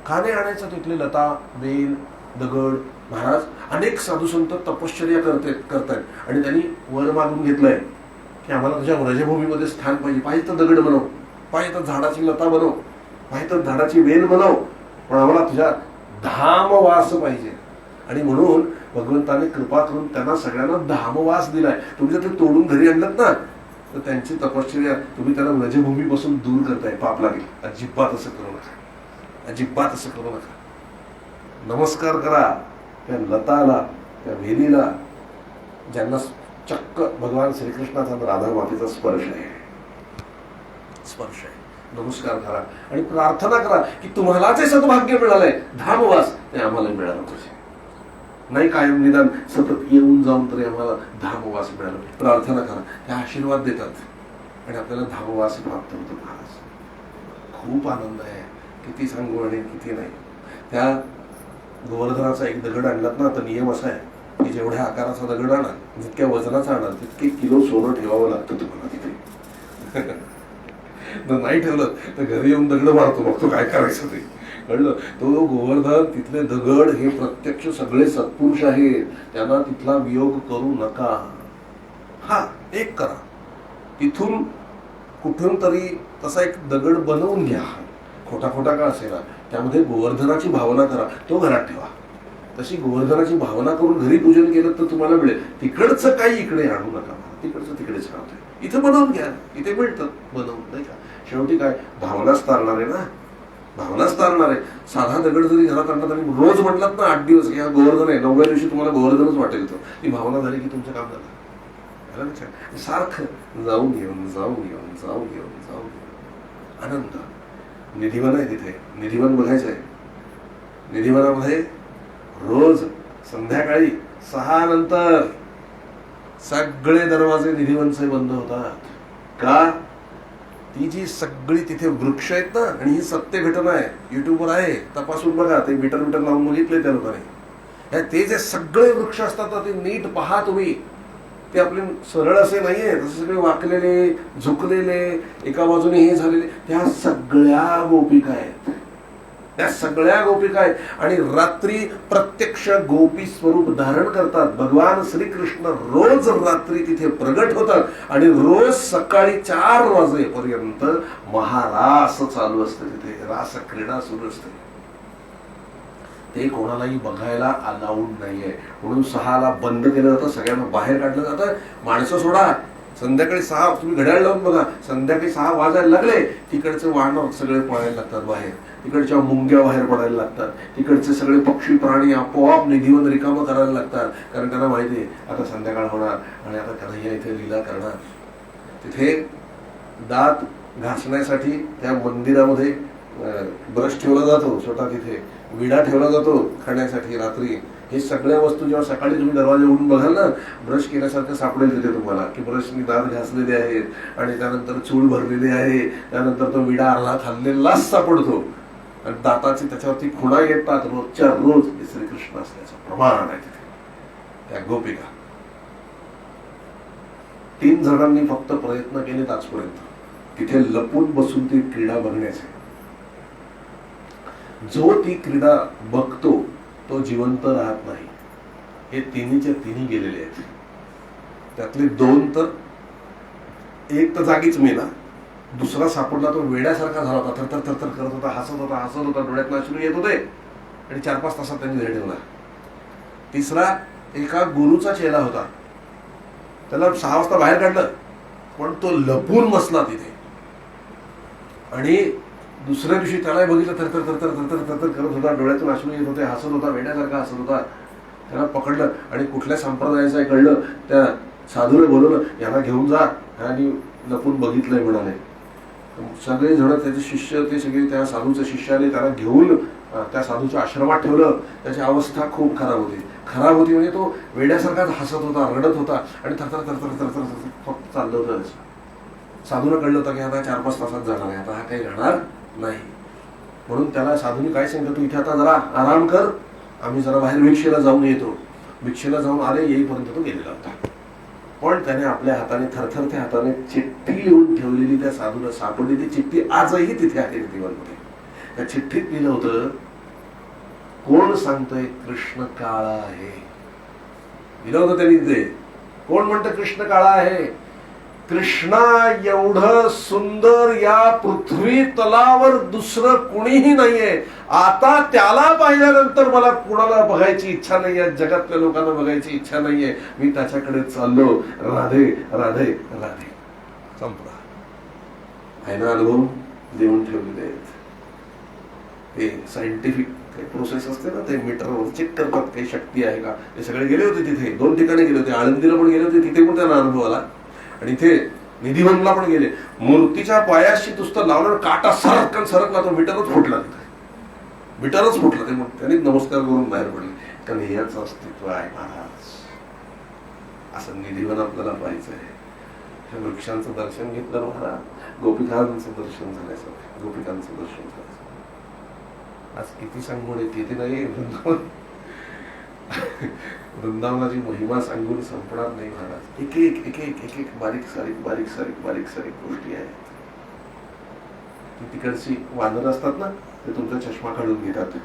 खाणे आणायचं तिथले लता वेल दगड. महाराज अनेक साधू संत तपश्चर्या करतायत आणि त्यांनी वर मागून घेतलंय की आम्हाला तुझ्या व्रजभूमीमध्ये स्थान पाहिजे. पाहिजे तर दगड बनव, पाहिजे तर झाडाची लता बनव, पाहिजे तर झाडाची वेल बनव, पण आम्हाला तुझ्या धामवास पाहिजे. आणि म्हणून भगवंताने कृपा करून त्यांना सगळ्यांना धामवास दिलाय. तुम्ही जर ते तोडून घरी आणलं ना, तर त्यांची तपश्चर्या तुम्ही त्यांना व्रजभूमीपासून दूर करताय. पाप लागेल. अजिबात असं करू नका, अजिबात असं करू नका. नमस्कार करा त्या लताला, त्या वेलीला, ज्यांना चक्क भगवान श्रीकृष्णाचा राधा मातेचा स्पर्श आहे, स्पर्श आहे. नमस्कार करा आणि प्रार्थना करा की तुम्हाला जे सद्भाग्य मिळालंय धामवास ते आम्हाला मिळालं पाहिजे. नाही कायम निदान सतत येऊन जाऊन तरी आम्हाला धामवास मिळाला. प्रार्थना करा. त्या आशीर्वाद देतात आणि आपल्याला धामवास प्राप्त होतो. महाराज खूप आनंद आहे. किती सांगू आणि किती नाही. त्या गोवर्धनाचा एक दगड आणलात ना, तर नियम असा आहे की जेवढ्या आकाराचा दगड आणा, जितक्या वजनाचा आणा, तितके किलो सोनं ठेवावं लागतं तुम्हाला तिथे. नाही ठेवलं तर घरी येऊन दगड मारतो. मग तो काय करायचं ते कळलं. तो गोवर्धन तिथले दगड हे प्रत्यक्ष सगळे सत्पुरुष आहेत. त्यांना तिथला वियोग करू नका. हा एक करा, तिथून कुठून तरी तसा एक दगड बनवून घ्या, खोटा खोटा का असेल, त्यामध्ये गोवर्धनाची भावना करा, तो घरात ठेवा. तशी गोवर्धनाची भावना करून घरी पूजन केलं तर तुम्हाला मिळेल. तिकडचं काही इकडे आणू नका. तिकडचं तिकडेच राहतंय. इथे बनवून घ्या, इथे मिळतं बनवून, नाही का. शेवटी काय भावनाच तारणार आहे ना, भावनाच तारणार आहे. साधा दगड जरी घरात आणला तरी रोज म्हटलात ना 8 दिवस की हा गोवर्धन आहे, 9व्या दिवशी तुम्हाला गोवर्धनच वाटेल. तो ती भावना झाली की तुमचं काम झालं. सारखं जाऊन येऊन जाऊन येऊन जाऊन येऊन जाऊन येऊन आनंद. निधिवन आहे तिथे, निधिवन बघायचं आहे. निधिवनामध्ये रोज संध्याकाळी 6 नंतर सगळे दरवाजे निधिवनचे बंद होतात. का? ती जी सगळी तिथे वृक्ष आहेत ना, आणि ही सत्य घटना आहे, युट्यूबवर आहे, तपासून बघा. ते मीटर लावून बघितले त्या लोकांनी. ते जे सगळे वृक्ष असतात ना, ते नीट पहा तुम्ही. ते आपले सरळ असे नाहीये, तसे सगळे वाकलेले झुकलेले, एका बाजूने हे झालेले. त्या सगळ्या गोपिका आहेत, त्या सगळ्या गोपिका आहेत. आणि रात्री प्रत्यक्ष गोपी स्वरूप धारण करतात. भगवान श्रीकृष्ण रोज रात्री तिथे प्रगट होतात आणि रोज सकाळी 4 वाजेपर्यंत महारास चालू असते. तिथे रास क्रीडा सुरू असते. ते कोणालाही बघायला अलाउड नाहीये, म्हणून 6ला बंद केलं जातं. सगळ्यांना बाहेर काढलं जातं. माणसं सोडा. संध्याकाळी 6 तुम्ही घड्याळ लावून बघा, संध्याकाळी 6 वाजायला लागले, तिकडचे वानर सगळे पळायला लागतात बाहेर, तिकडच्या मुंग्या बाहेर पडायला लागतात, तिकडचे सगळे पक्षी प्राणी आपोआप निधिवन रिकामं करायला लागतात. कारण त्यांना माहिती आहे आता संध्याकाळ होणार आणि आता कन्हैया इथे लीला करणार. तिथे दात घासण्यासाठी त्या मंदिरामध्ये ब्रश ठेवला जातो छोटा, तिथे विडा ठेवला जातो खाण्यासाठी रात्री. हे सगळ्या वस्तू जेव्हा सकाळी तुम्ही दरवाजा उघडून बघाल ना, ब्रश केल्यासारखं सापडेल तिथे तुम्हाला, की ब्रशनी दात घासलेले आहेत आणि त्यानंतर चूळ भरलेली आहे, त्यानंतर तो विडा अर्धा खाल्लेलाच सापडतो आणि दाताची त्याच्यावरती खुणा येतात रोजच्या रोज. हे श्रीकृष्ण असल्याचं प्रमाण आहे तिथे. त्या गोपिका 3 जणांनी फक्त प्रयत्न केलेत आजपर्यंत तिथे लपून बसून ती क्रीडा बघण्याचे. जो ती क्रीडा बघतो तो जिवंत राहत नाही. हे तिन्हीच्या तिन्ही गेलेले आहेत. त्यातले 2 तर, एक तर जागीच मेला, दुसरा सापडला तो वेड्यासारखा झाला होता, थरथर थरथर करत होता, हसत होता, डोळ्यात अश्रू येत होते आणि 4-5 तासात त्यांनी धडे ठेवला. तिसरा एका गुरुचा चेला होता, त्याला 6 वाजता बाहेर काढलं पण तो लपून बसला तिथे. आणि दुसऱ्या दिवशी त्याला बघितलं, थरथर थरथर थरथर थरथर करत होता, डोळ्यातून अश्रू येत होते, हसत होता, वेड्यासारखा हसत होता. त्याला पकडलं आणि कुठल्या संप्रदायाचं आहे कळलं. त्या साधूने बोलवलं, याला घेऊन जा. आणि लपून बघितलंय म्हणाले. सगळे जण त्याचे शिष्य, ते सगळे त्या साधूचे शिष्य आले, त्याला घेऊन त्या साधूच्या आश्रमात ठेवलं. त्याची अवस्था खूप खराब होती म्हणजे तो वेड्यासारखाच हसत होता, रडत होता आणि थरथर थरथर थरथर फक्त चाललं होतं. साधूला कळलं होतं की आता 4-5 तासात जाणार आहे, आता हा काही राहणार नाही. म्हणून त्याला साधूने काय सांगितलं, तू इथे आता जरा आराम कर, आम्ही जरा बाहेर भिक्षेला जाऊन येतो. भिक्षेला जाऊन आले, येईपर्यंत तो गेलेला होता. पण त्याने आपल्या हाताने, थरथरत्या हाताने चिठ्ठी लिहून ठेवलेली त्या साधूला सापडली. ती चिठ्ठी आजही तिथे आहे रीतीमध्ये. त्या चिठ्ठीत लिहिलं होतं, कोण सांगतोय कृष्ण काळा आहे. लिहिलं होतं त्यांनी तिथे. कोण म्हणतं कृष्ण काळा आहे. कृष्णा एवढं सुंदर या पृथ्वी तलावर दुसरं कुणीही नाहीये. आता त्याला पाहिल्यानंतर मला कुणाला बघायची इच्छा नाहीये, जगातल्या लोकांना बघायची इच्छा नाहीये. मी त्याच्याकडे चाललो. राधे राधे राधे. संपला. आहे ना अनुभव देऊन ठेवलेले आहेत. ते सायंटिफिक काही प्रोसेस असते ना, ते मीटरवर चेक करतात काही शक्ती आहे का. ते सगळे गेले होते तिथे. 2 ठिकाणी गेले होते. आळंदीला पण गेले होते, तिथे पण त्यांना अनुभव आला. आणि इथे निधिवनला पण गेले. मूर्तीच्या पायाशी नुसतं लावलं, काटा सरकला, तो मीटरच फुटला. तिथे मीटरच फुटला. ते त्यांनी नमस्कार करून बाहेर पडले. कारण याचं अस्तित्व आहे महाराज. असं निधिवन आपल्याला पाहायचं आहे. त्या वृक्षांचं दर्शन घेतलं महाराज, गोपिकांचं दर्शन झाल्याचं. गोपिकांचं दर्शन झाल्याचं. आज किती सांगून किती नाही. वृंदावनाची महिमा सांगून संपणार नाही महाराज. एक एक एक एक एक एक बारीक सारीक गोष्टी आहेत. तिकडची वानर असतात ना, ते तुमचा चष्मा काढून घेतात.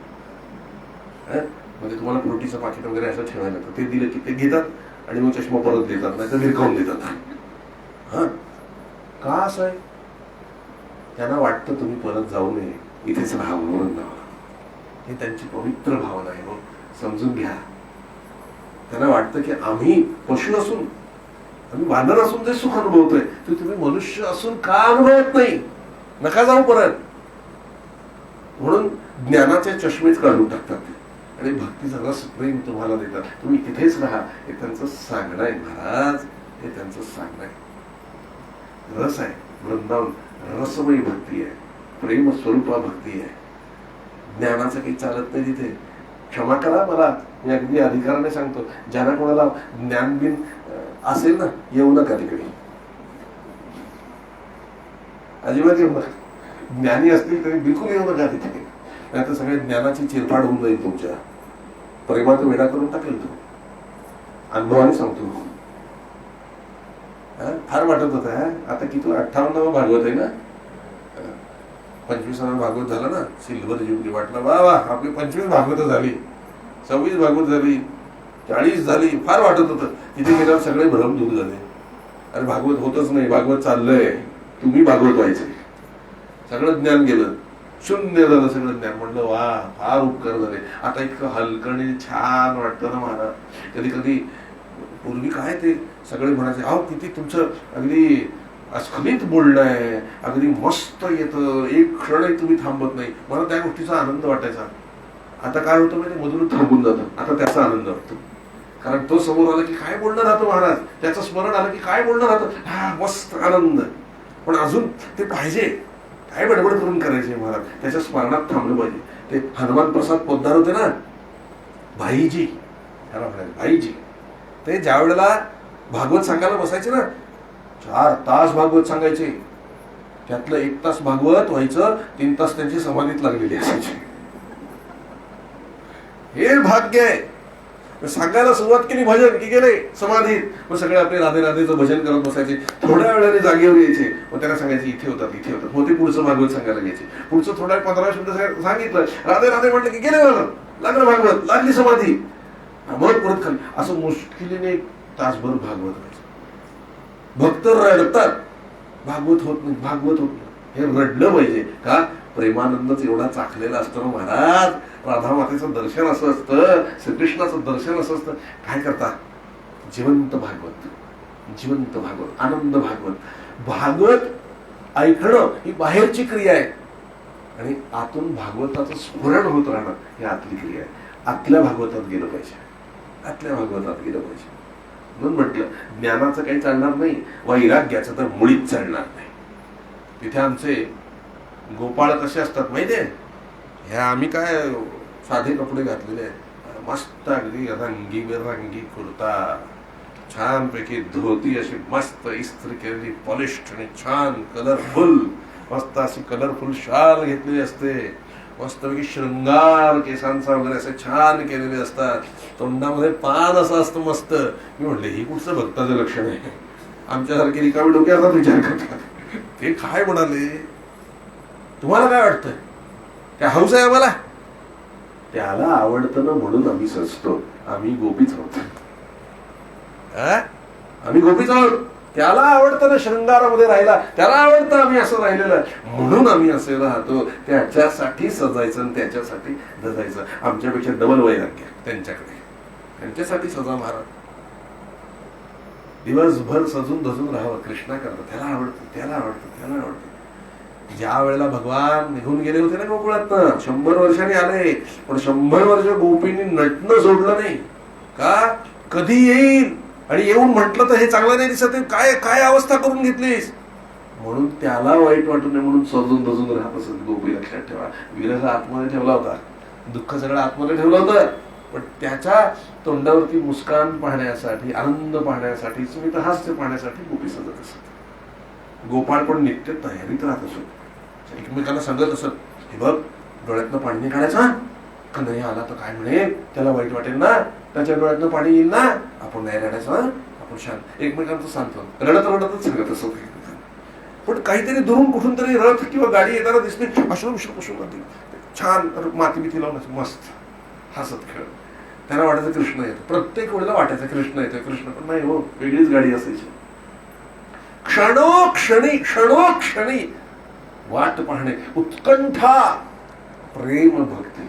म्हणजे तुम्हाला फ्रुटीचं पाकिट वगैरे असं ठेवायला लागतं. ते दिलं की ते घेतात आणि मग चष्मा परत देतात, नाही तर विरकावून देतात. हा का असं आहे. त्यांना वाटतं तुम्ही परत जाऊ नये, इथेच राहावं वृंदावनात. ही त्यांची पवित्र भावना आहे. मग समजून घ्या. त्यांना वाटतं की आम्ही पशु असून, आम्ही वानर असून जे सुख अनुभवतोय ते तुम्ही मनुष्य असून का अनुभवत नाही. नका जाऊ परत. म्हणून ज्ञानाचे चष्मेच काढून टाकतात आणि भक्तीचा रस प्रेम तुम्हाला देतात. तुम्ही तिथेच राहा. हे त्यांचं सांगणं आहे महाराज. हे त्यांचं सांगणं आहे. रस आहे. वृंदावन रसमयी भक्ती आहे. प्रेम स्वरूपा भक्ती आहे. ज्ञानाचं काही चालत नाही तिथे. क्षमा करा मला, मी अगदी अधिकाराने सांगतो, ज्यांना कोणाला ज्ञान बिन असेल ना, येऊ नका तिकडे. अजिबात येऊ नका. ज्ञानी असतील तरी बिलकुल येऊ नका तिथे. नाही तर सगळ्या ज्ञानाची चिरफाड होऊन जाईल तुमच्या. प्रेमात वेडा करून टाकेल तो. अनुभवाने सांगतो. फार वाटत होत. आता किती 58वा भागवत आहे ना. 25वा भागवत झाला ना, सिल्वर जुबली. वाटलं वा वा आपली 25 भागवत झाली, 26 भागवत झाली, 40 झाली. फार वाटत होतं. तिथे गेल्यावर सगळे भ्रम दूर झाले. अरे भागवत होतच नाही, भागवत चाललंय, तुम्ही भागवत व्हायचे. सगळं ज्ञान गेलं, शून्य झालं सगळं ज्ञान. म्हणलं वा फार उपकार झाले. आता इतकं हलकणी छान वाटतं ना महाराज. कधी कधी पूर्वी काय ते सगळे म्हणायचे, अहो किती तुमचं अगदी अस्खलित बोलणं आहे, अगदी मस्त येतं, एक क्षणही तुम्ही थांबत नाही. मला त्या गोष्टीचा आनंद वाटायचा. आता काय होतं म्हणजे मधून थांबून जातं. आता त्याचा आनंद वाटतो. कारण तो समोर आला की काय बोलणं राहतं महाराज, त्याचं स्मरण आलं की काय बोलणं राहतं. हा मस्त आनंद. पण अजून ते पाहिजे. काय बडबड करून करायचे महाराज, त्याच्या स्मरणात थांबलं पाहिजे. ते हनुमान प्रसाद पोद्दार होते ना, भाईजी, त्याला म्हणायचे भाईजी, ते ज्या वेळेला भागवत सांगायला बसायचे ना, 4 तास भागवत सांगायचे. त्यातलं 1 तास भागवत व्हायचं, 3 तास त्यांची समाधीत लागलेली असायची. हे भाग्य आहे. सांगायला सुरुवात केली भजन की गेले समाधीत. मग सगळे आपले राधे राधेचं भजन करत बसायचे. थोड्या वेळाने जागेवर यायचे. मग त्यांना सांगायचे इथे होतात इथे होतात. मग ते पुढचं भागवत सांगायला घ्यायचे. पुढचं थोड्या 15 मिनिटं सांगितलं, राधे राधे म्हटलं की गेले, लागलं भागवत, लागली समाधी. मग परत खाली. असं मुश्किलीने 1 तासभर भागवत व्हायचं. भक्त रडतात, भागवत होत नाही, भागवत होत नाही. हे रडलं पाहिजे का? प्रेमानंदच एवढा चाखलेला असतो ना महाराज. राधा मातेचं दर्शन असं असतं, श्रीकृष्णाचं दर्शन असं असतं. काय करता? जिवंत भागवत, जिवंत भागवत, आनंद भागवत. भागवत ऐकणं ही बाहेरची क्रिया आहे आणि आतून भागवताचं स्मरण होत राहणं ही आतली क्रिया आहे. आतल्या भागवतात गेलं पाहिजे, आतल्या भागवतात गेलं पाहिजे. म्हणून म्हटलं ज्ञानाचं काही चालणार नाही, वैराग्याचं तर मुळीच चालणार नाही. तिथे आमचे गोपाळ कसे असतात माहितीये? ह्या आम्ही काय साधे कपडे घातलेले आहेत, मस्त अगदी रंगी कुर्ता, छानपैकी धोती अशी मस्त इस्त्री केलेली, पॉलिश्ड आणि छान कलरफुल, मस्त अशी कलरफुल शाल घेतलेली असते, मस्तपैकी शृंगार केसांचा वगैरे असे छान केलेले असतात, तोंडामध्ये पान असं असतं मस्त. मी म्हटले ही कुठचं भक्ताचं लक्षण आहे? आमच्यासारखे रिकामी डोक्याचा विचार करतात. ते काय म्हणाले, तुम्हाला काय वाटतं? काय हौस आहे आम्हाला? त्याला आवडतं ना म्हणून आम्ही सजतो. आम्ही गोपीच आहोत, आम्ही गोपीच आहोत. त्याला आवडतं ना शृंगारामध्ये राहिला, त्याला आवडतं आम्ही असं राहिलेलं म्हणून आम्ही असे राहतो. त्याच्यासाठी सजायचं आणि त्याच्यासाठी धजायचं. आमच्यापेक्षा डबल वैराग्य त्यांच्याकडे. त्यांच्यासाठी सजा महाराज. दिवसभर सजून धजून राहावं कृष्णा करता. त्याला आवडतं, त्याला आवडतं, त्याला आवडतं. ज्या वेळेला भगवान निघून गेले होते ना गोकुळातनं, 100 वर्षांनी आले, पण 100 वर्ष गोपींनी नटणं सोडलं नाही. का? कधी येईल आणि येऊन म्हटलं तर हे चांगलं नाही दिसत, काय काय अवस्था करून घेतलीस म्हणून त्याला वाईट वाटू नये म्हणून सजून धजून राहत असत गोपी. लक्षात ठेवा, विरह आतमध्ये ठेवला होता, दुःख सगळं आतमध्ये ठेवलं होतं, पण त्याच्या तोंडावरती मुस्कान पाहण्यासाठी, आनंद पाहण्यासाठी, स्मित हास्य पाहण्यासाठी गोपी सजत असत. गोपाळ पण नित्य तयारीत राहत असत. एकमेकांना सांगत असत, हे बघ डोळ्यातनं पाणी नाही काढायचं, कन्हैया आला तर काय म्हणेल, त्याला वाईट वाटेल ना, त्याच्या डोळ्यातनं पाणी येईल ना, आपण नाही रडायचं, आपण शांत. एकमेकांचं सांगतो, रडत रडतच सांगत असत. पण काहीतरी दुरून कुठून तरी रथ किंवा गाडी येताना दिसली, अश्रू छान माती बिती लावून मस्त हसत खेळ. त्यांना वाटायचं कृष्ण येतो, प्रत्येक वेळेला वाटायचं कृष्ण येतोय, कृष्ण पण नाही हो, वेगळीच गाडी असायची. क्षणोक्षणी वाट पाहणे, उत्कंठा, प्रेम भक्ती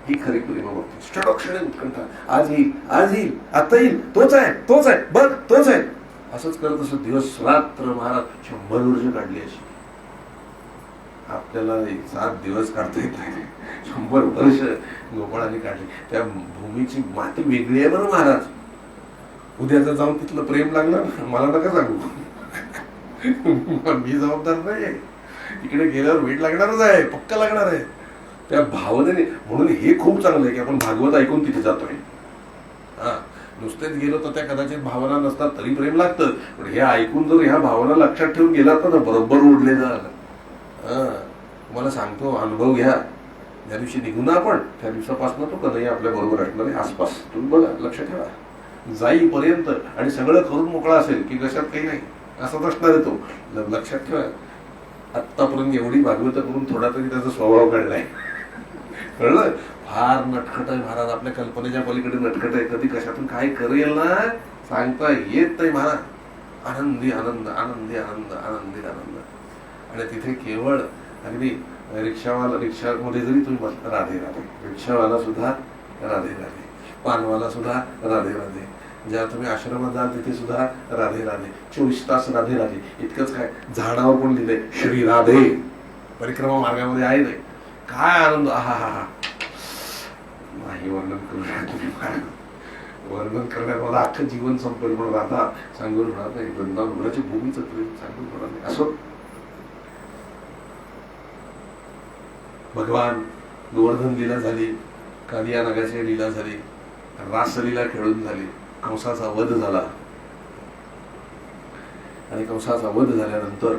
ही खरी प्रेम भक्ती. क्षणोक्षणी उत्कंठा, आज येईल, आज येईल, आता येईल, तोच आहे, तोच आहे, बघ तोच आहे. असंच करत असं दिवस रात्र महाराज 100 वर्ष काढली अशी. आपल्याला 7 दिवस काढता येत नाही, 100 वर्ष गोपाळाने काढली. त्या भूमीची माती वेगळी आहे बरं महाराज. उद्याचं जाऊन तिथलं प्रेम लागलं मला नका सांगू, मी जबाबदार नाही. इकडे गेल्यावर वेट लागणारच आहे, पक्का लागणार आहे त्या भावनेने. म्हणून हे खूप चांगलं आहे की आपण भागवत ऐकून तिथे जातोय. नुसतेच गेलो तर त्या कदाचित भावना नसतात तरी प्रेम लागतं, पण हे ऐकून जर ह्या भावना लक्षात ठेवून गेलात तर बरोबर ओढले जाल. तुम्हाला सांगतो, अनुभव घ्या. ज्या दिवशी निघू ना आपण त्या दिवसापासून तो कन्हैया आपल्या बरोबर असणार आहे आसपास. तुम्ही बघा, लक्ष ठेवा, जाईपर्यंत आणि सगळं करून मोकळा असेल की कशात काही नाही असाच असणार आहे तो. लक्षात ठेवा, आत्तापर्यंत एवढी भागवत करून थोडा तरी त्याचा स्वभाव कळलाय. कळलं? फार नटखट आहे महाराज, आपल्या कल्पनेच्या पलीकडे नटखट आहे. कधी कशातून काय करेल ना सांगता येत नाही महाराज. आनंदी आनंद, आनंदी आनंद, आनंदी आनंद. आणि तिथे केवळ अगदी रिक्षामध्ये जरी तुम्ही बसला, राधे राधे. रिक्षावाला सुद्धा राधे राधे, पानवाला सुद्धा राधे राधे. ज्या तुम्ही आश्रमात जाल तिथे सुद्धा राधे राधे, 24 तास राधे राधे. इतकंच काय, झाडावर पण लिहिलंय श्री राधे. परिक्रमा मार्गामध्ये आहे नाही. काय आनंद, हा हा हा नाही वर्णन करू शकत तुम्ही. वर्णन करण्यात मला अख्खं जीवन संपेल म्हणून राधा सांगून होणार नाही. वृंदावनाची भूमीचं प्रेम सांगून होणार नाही. असं भगवान गोवर्धन लीला झाली, कालिया नागाची लीला झाली, रासलीला खेळून झाली, कंसाचा वध झाला. आणि कंसाचा वध झाल्यानंतर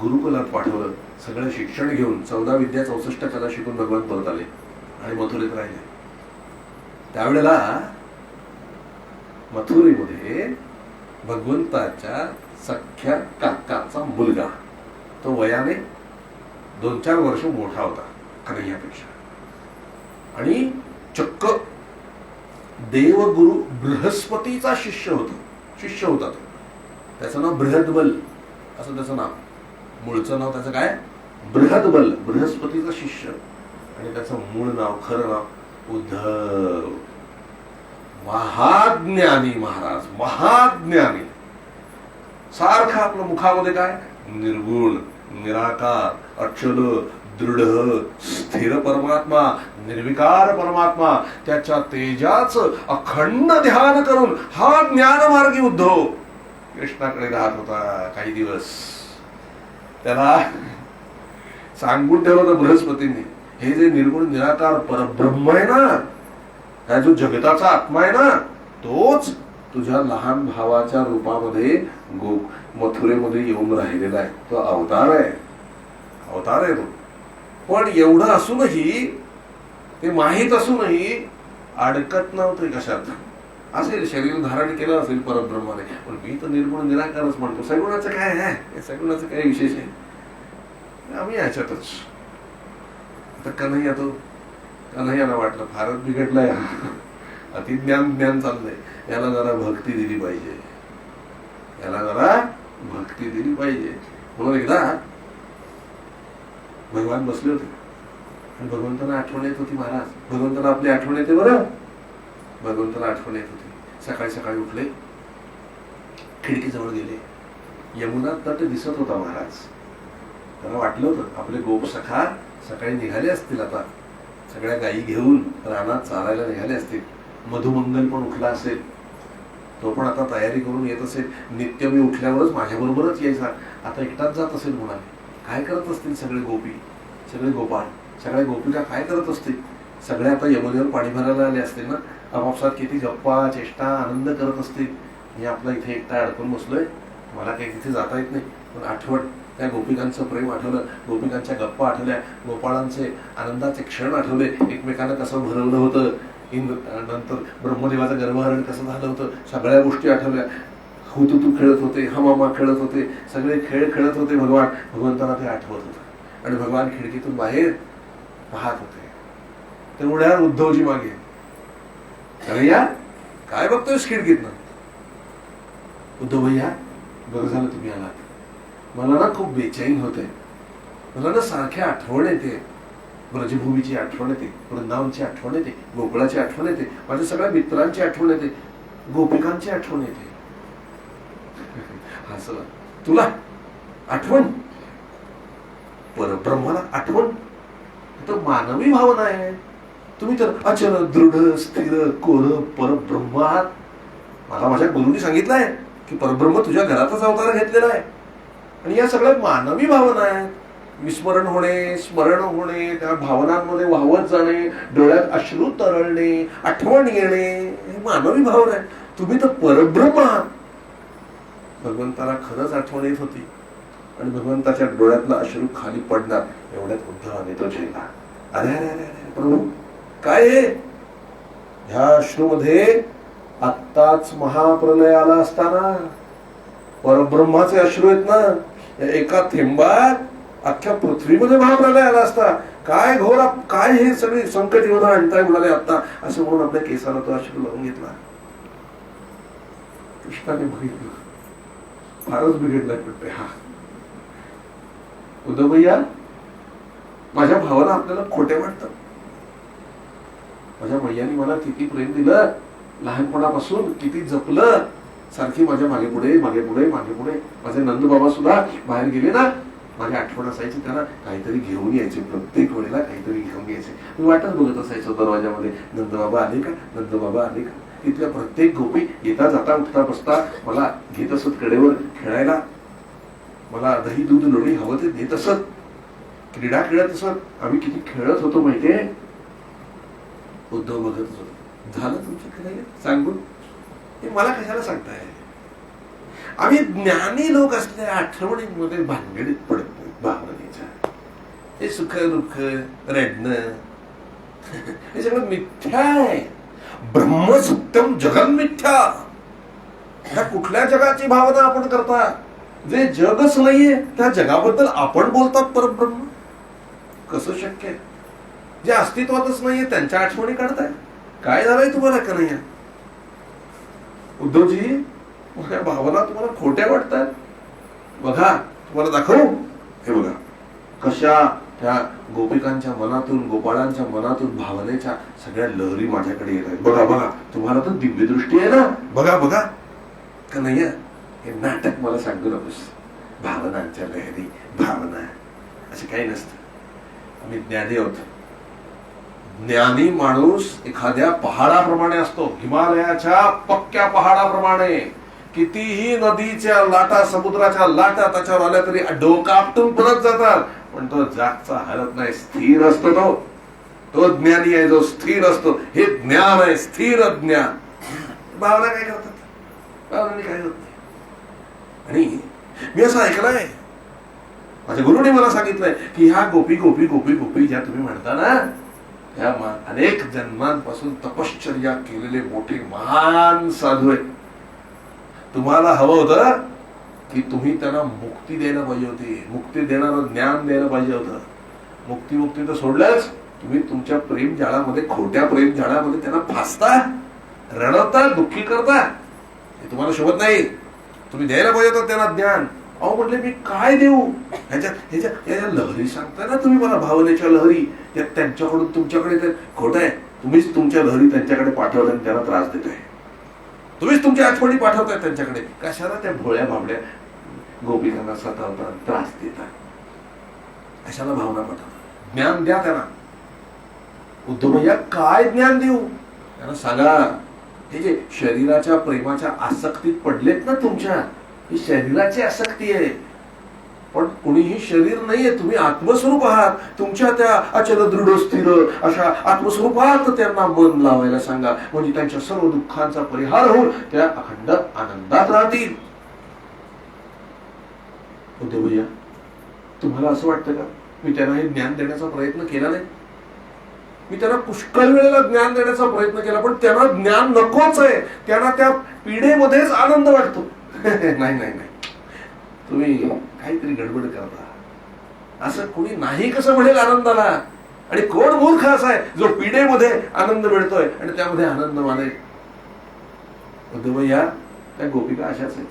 गुरुकुलात पाठवलं. सगळं शिक्षण घेऊन 14 विद्या 64 कला शिकून भगवान परत आले आणि मथुरेत राहिले. त्यावेळेला मथुरेमध्ये भगवंताच्या सख्या काकाचा मुलगा, तो वयाने 2-4 वर्ष मोठा होता कन्हैयापेक्षा, आणि चक्क देवगुरु बृहस्पतीचा शिष्य होता तो. त्याचं नाव बृहदबल असं त्याचं नाव, मूळचं नाव त्याचं काय, बृहदबल, बृहस्पतीचा शिष्य. आणि त्याचं मूळ नाव, खरं नाव उद्धव. महाज्ञानी महाराज, महाज्ञानी. सारखं आपल्या मुखामध्ये काय, निर्गुण, निराकार, अचल, दृढ, स्थिर परमात्मा, निर्विकार परमात्मा, त्याच्या तेजाचं अखंड ध्यान करून हा ज्ञानमार्गी उद्धव कृष्णाकडे राहत होता काही दिवस. त्याला सांगून ठेवलं होतं बृहस्पतीने, हे जे निर्गुण निराकार परब्रह्म आहे ना, हा जो जगताचा आत्मा आहे ना, तोच तुझ्या लहान भावाच्या रूपामध्ये मथुरेमध्ये येऊन राहिलेला आहे. तो अवतार आहे तो. पण एवढं असूनही, ते माहीत असूनही अडकत नव्हते कशात. असेल शरीर धारण केलं असेल परब्रह्माने, पण मी तर निर्गुण निराकारच म्हणतो. सगुणाचं काय आहे, सगुणाचं काय विशेष आहे, आम्ही याच्यातच. आता कन्हैयाला वाटलं फारच बिघडलाय, अतिज्ञान चाललंय, याला जरा भक्ती दिली पाहिजे, म्हणून एकदा भगवान बसले होते आणि भगवंतांना आठवण येत होती. महाराज, भगवंतांना आपली आठवण येते बरं, भगवंताला आठवण येत होती. सकाळी उठले, खिडकीजवळ गेले, यमुना तट दिसत होता. महाराज, त्याला वाटलं होतं आपले गोप सखा सकाळी निघाले असतील, आता सगळ्या गायी घेऊन रानात चालायला निघाले असतील. मधुमंगल पण उठला असेल, तो पण आता तयारी करून येत असेल. नित्य मी उठल्यावरच माझ्याबरोबरच यायचा, आता एकटाच जात असेल. म्हणाले, काय करत असतील सगळे गोपी, सगळे गोपाळ, सगळ्या गोपिका काय करत असतील. सगळे आता यमुनेवर पाणी भरायला आले असतील ना, आपापसात किती गप्पा चेष्टा आनंद करत असतील. मी आपला इथे एकटा अडकून बसलोय, मला काही तिथे जाता येत नाही. पण आठवण, त्या गोपिकांचं प्रेम आठवलं, गोपिकांच्या गप्पा आठवल्या, गोपाळांचे आनंदाचे क्षण आठवले, एकमेकांना कसं भरवलं होतं, नंतर ब्रह्मदेवाचं गर्भहरण कसं झालं होतं, सगळ्या गोष्टी आठवल्या. हुतुतू खेळत होते, हमामा खेळत होते, सगळे खेळ खेळत होते. भगवंतांना ते आठवत होतं. आणि भगवान खिडकीतून बाहेर पाहत होते. तेवढ्या उद्धवजी मागे, कन्हैया काय बघतोयस खिडकीतनं. उद्धव भैया, बरं झालं तुम्ही आलात. मला ना खूप बेचैन होते, मला ना सारखी आठवण येते, ब्रजभूमीची आठवण येते, वृंदावनची आठवण येते, गोकुळाची आठवण येते, माझ्या सगळ्या मित्रांची आठवण येते, गोपिकांची आठवण येते. हसला, तुला आठवण, परब्रह्माला आठवण, तर मानवी भावना आहे. तुम्ही तर अचल दृढ स्थिर कोर परब्रह्म आहात. मला माझ्या गुरुंनी सांगितलंय की परब्रह्म तुझ्या घरातच अवतार घेतलेला आहे. आणि या सगळ्या मानवी भावना आहेत. विस्मरण होणे, स्मरण होणे, त्या भावनांमध्ये वाहवत जाणे, डोळ्यात अश्रू तरळणे, आठवण येणे, हे मानवी भावना आहे. तुम्ही तर परब्रह्म आहात. भगवंताला खरंच आठवण येत होती आणि भगवंताच्या डोळ्यातला अश्रू खाली पडणार एवढ्यात उद्धवाने तो झेलला. अरे अरे अरे प्रभू, काय हे, ह्या अश्रूमध्ये आत्ताच महाप्रलय आला असताना परब्रह्माचे अश्रू आहेत ना, या एका थेंबात अख्ख्या पृथ्वीमध्ये महाप्रलय आला असता. काय घोर, काय हे सगळे संकट येऊन आणताय म्हणाले आता, असं म्हणून आपल्या केसाला तो अश्रू लावून घेतला. कृष्णाने बघितलं, फारच बिघडलाय पडते हा. उद्धव भैया, माझ्या भावाला आपल्याला खोटे वाटतं. माझ्या मैयाने मला किती प्रेम दिलं, लहानपणापासून किती जपलं, सारखी माझ्या मागे पुढे मागे पुढे मागे पुढे. माझे नंदबाबा सुद्धा बाहेर गेले ना, माझी आठवण असायची, त्यांना काहीतरी घेऊन यायचे, प्रत्येक वेळेला काहीतरी घेऊन यायचे. मी वाटच बघत असायचो दरवाजामध्ये, नंदबाबा आले का, नंदबाबा आले का. तिथल्या प्रत्येक गोपी येता जाता उठता बसता मला घेत असत कडेवर खेळायला. मला दही दूध लोणी हवं ते देत असत. क्रीडा खेळत असत, आम्ही किती खेळत होतो माहितीये. उद्धव बघत होतो, झालं तुमचं खेळ सांगून, हे मला कशाला सांगताय. आम्ही ज्ञानी लोक असल्या आठवणींमध्ये भानगडीत पडत नाही भावनेच्या. हे सुख दुःख रडणं हे सगळं मिथ्या आहे. ब्रह्मसत्यम जगन मिथ्या. ह्या कुठल्या जगाची भावना आपण करता. जे जगच नाहीये त्या जगाबद्दल आपण बोलतात परब्रह्म. कसं शक्य आहे. जे अस्तित्वातच नाहीये त्यांच्या आठवणी काढताय. काय झालंय तुम्हाला का नाही. उद्धवजी माझ्या भावना तुम्हाला खोट्या वाटतात. बघा तुम्हाला दाखवू. हे बघा कशा त्या गोपिकांच्या मनातून गोपाळांच्या मनातून भावनेच्या सगळ्या लहरी माझ्याकडे येत आहेत. बघा बघा तुम्हाला तर दिव्य दृष्टी आहे ना. बघा बघा का नाही. हे नाटक मला सांगू नकोस. भावनांच्या लहरी भावना असं काही नसतं. आम्ही ज्ञानी आहोत. ज्ञानी माणूस एखाद्या पहाडाप्रमाणे असतो. हिमालयाच्या पक्क्या पहाडाप्रमाणे. कितीही नदीच्या लाटा समुद्राच्या लाटा त्याच्यावर आल्या तरी डोका आपटून परत जातात. पण तो जागचा हलत नाही. स्थिर असतो तो ज्ञानी आहे जो स्थिर असतो. हे ज्ञान आहे स्थिर ज्ञान. भावना काय करतात. भावनाने काय होत नाही. आणि मी असं ऐकलंय माझ्या गुरुने मला सांगितलंय की ह्या गोपी गोपी गोपी गोपी ज्या तुम्ही म्हणता ना त्या अनेक जन्मांपासून तपश्चर्या केलेले मोठे महान साधू आहेत. तुम्हाला हवं होतं की तुम्ही त्यांना मुक्ती द्यायला पाहिजे होती. मुक्ती देणारं ज्ञान द्यायला पाहिजे होतं. मुक्ती तर सोडलंच. तुम्ही तुमच्या प्रेम जाळामध्ये खोट्या प्रेम जाळामध्ये त्यांना फासता, रडवता, दुःखी करता. हे तुम्हाला शोभत नाही. तुम्ही द्यायला पाहिजे होतं त्यांना ज्ञान. अहो म्हटले मी काय देऊ. ह्याच्या लहरी सांगताय ना तुम्ही मला. भावनेच्या लहरी त्यांच्याकडून तुमच्याकडे खोट आहे. तुम्हीच तुमच्या लहरी त्यांच्याकडे पाठवल्या आणि त्यांना त्रास देत आहे. तुम्हीच तुमच्या आठवणी पाठवताय त्यांच्याकडे. कशाला त्या भोळ्या भाबड्या गोपिकांना सतावतात, त्रास देतात. कशाला भावना पाठवतात. ज्ञान द्या त्यांना. उद्धव भैया काय ज्ञान देऊ त्यांना सांगा. हे जे शरीराच्या प्रेमाच्या आसक्तीत पडलेत ना तुमच्या, ही शरीराची आसक्ती आहे. पण कुणीही शरीर नाहीये. तुम्ही आत्मस्वरूप आहात. तुमच्या त्या अचल दृढ स्थिर अशा आत्मस्वरूपात त्यांना मन लावायला सांगा. म्हणजे त्यांच्या सर्व दुःखांचा परिहार होऊन त्या अखंड आनंदात राहतील. उद्धव भैया तुम्हाला असं वाटतं का मी त्यांना हे ज्ञान देण्याचा प्रयत्न केला नाही. मी त्यांना पुष्कळ वेळेला ज्ञान देण्याचा प्रयत्न केला. पण त्यांना ज्ञान नकोच आहे. त्यांना त्या पिढेमध्येच आनंद वाटतो. नाही नाही नाही तुम्ही काहीतरी गडबड करता. असं कोणी नाही कसं म्हणेल आनंदाला. आणि कोण मूर्ख असा आहे जो पिढेमध्ये आनंद मिळतोय आणि त्यामध्ये आनंद मानेल. उद्धव भैया त्या गोपिका अशाच आहेत.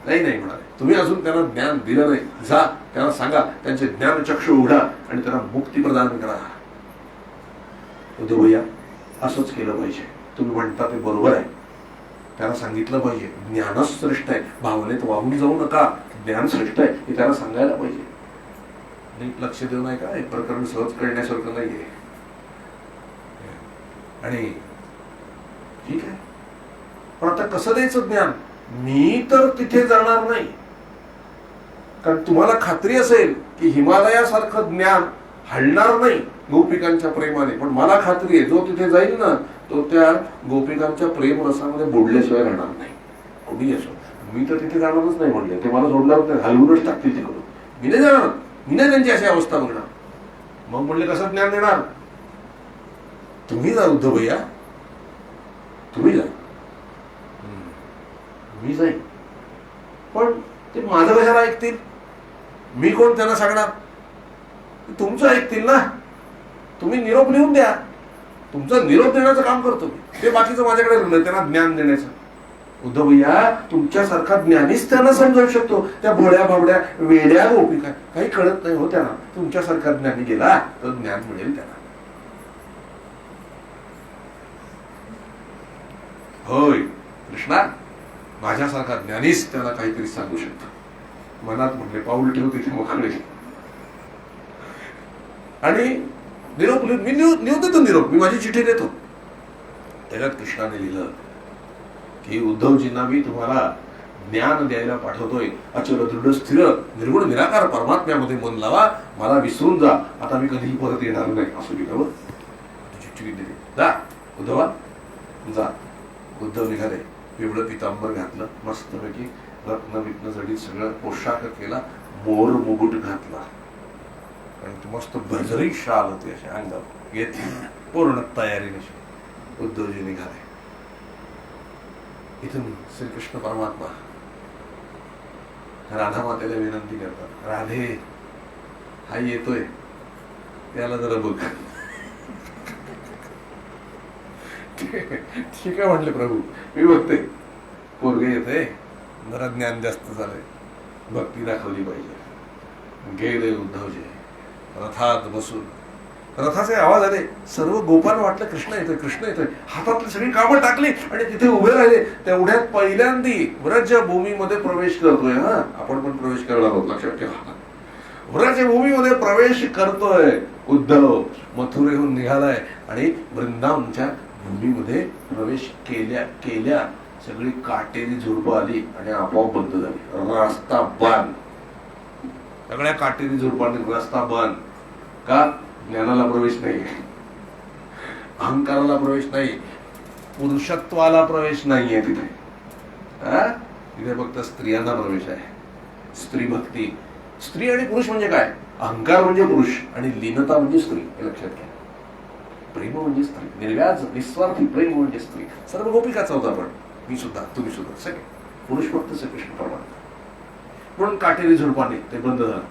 नाही नाही म्हणाले तुम्ही अजून त्यांना ज्ञान दिलं नाही. जा त्यांना सांगा त्यांचे ज्ञानचक्षु उघडा आणि त्यांना मुक्ती प्रदान करा. उद्धव भैया असंच केलं पाहिजे. तुम्ही म्हणता ते बरोबर आहे. त्याला सांगितलं पाहिजे ज्ञानच श्रेष्ठ आहे. भावनेत वाहून जाऊ नका. ज्ञान श्रेष्ठ आहे हे त्याला सांगायला पाहिजे. नीट लक्ष देऊ नाही का. हे प्रकरण सहज कळण्यासारखं नाहीये. आणि ठीक आहे पण आता कसं द्यायचं ज्ञान. मी तर तिथे जाणार नाही. कारण तुम्हाला खात्री असेल की हिमालयासारखं ज्ञान हलणार नाही गोपिकांच्या प्रेमाने. पण मला खात्री आहे जो तिथे जाईल ना तो त्या गोपिकांच्या प्रेम रसामध्ये बुडल्याशिवाय राहणार नाही. कोणी असो. मी तर तिथे जाणारच नाही म्हणले. ते मला सोडणार होते. हलवूनच टाकतील तिकडून. मी नाही जाणार. मी नाही त्यांची अशी अवस्था बघणार. मग म्हणले कसं ज्ञान देणार. तुम्ही जा उद्धव भैया तुम्ही जा. मी जाईन पण ते माझं कशाला ऐकतील. मी कोण त्यांना सांगणार. तुमचं ऐकतील ना. तुम्ही निरोप लिहून द्या. तुमचा निरोप देण्याचं काम करतो मी. ते बाकीचं माझ्याकडे त्यांना ज्ञान देण्याचं. उद्धव भैया तुमच्यासारखा ज्ञानीच त्यांना समजावू शकतो. त्या भोळ्या भाबड्या वेड्या गोपिका काही कळत नाही हो त्यांना. तुमच्यासारखा ज्ञानी गेला तर ज्ञान मिळेल त्यांना. होय कृष्णा माझ्यासारखा ज्ञानीच त्याला काहीतरी सांगू शकतो. मनात म्हणले पाऊल ठेव तिथे मोकळे. आणि निरोप मी लिहून देतो. निरोप मी माझी चिठी देतो. त्याच्यात कृष्णाने लिहिलं की उद्धवजींना मी तुम्हाला ज्ञान द्यायला पाठवतोय. अचल दृढ स्थिर निर्गुण निराकार परमात्म्यामध्ये मन लावा, मला विसरून जा, आता मी कधीही परत येणार नाही असं लिहिलं. चिठ्ठी दिली, जा उद्धवा जा. उद्धव निघाले, पिवळं पितांबर घातलं, मस्तपैकी रत्न वित्न जडीत सगळं पोशाख केला, मोर मुकुट घातला आणि मस्त भरजरी शाल होती अशी अंगावर घेतली, पूर्ण तयारीने उद्धवजी निघाले. इथून श्रीकृष्ण परमात्मा राधा मातेला विनंती करतात, राधे हा येतोय, त्याला जरा बघ. ठीक आहे म्हटले प्रभू, मी बघते. पोरगे येते, जरा ज्ञान जास्त झालंय, भक्ती दाखवली पाहिजे. गेले उद्धवजी रथात बसून. रथाचे आवाज आले, सर्व गोपाल वाटलं कृष्ण येतोय कृष्ण येतोय. हातातली सगळी कामं टाकली आणि तिथे उभे राहिले. तेवढ्यात पहिल्यांदी व्रज भूमीमध्ये प्रवेश करतोय. हा, आपण पण प्रवेश करणार आहोत, लक्षात ठेवा. व्रज भूमीमध्ये प्रवेश करतोय उद्धव. मथुरेहून निघालाय आणि वृंदावनच्या भूमीमध्ये प्रवेश केल्या सगळी काटेरी झुडपं आली आणि आपोआप बंद झाली. रस्ता बंद, सगळ्या काटेरी झुडपांनी रस्ता बंद. का? ज्ञानाला प्रवेश नाही, अहंकाराला प्रवेश नाही, पुरुषत्वाला प्रवेश नाहीये तिथे. तिथे फक्त स्त्रियांना प्रवेश आहे. स्त्री भक्ती. स्त्री आणि पुरुष म्हणजे काय? अहंकार म्हणजे पुरुष आणि लीनता म्हणजे स्त्री, हे लक्षात घ्या. प्रेम म्हणजे स्त्री, निर्व्याज निस्वार्थी प्रेम म्हणजे स्त्री. सर्व गोपिकाचा होता, पण मी सुद्धा, तुम्ही सुद्धा, सगळे पुरुष फक्त श्रीकृष्ण परमात्मा. म्हणून काटेरी झुडपाने ते बंद झालं.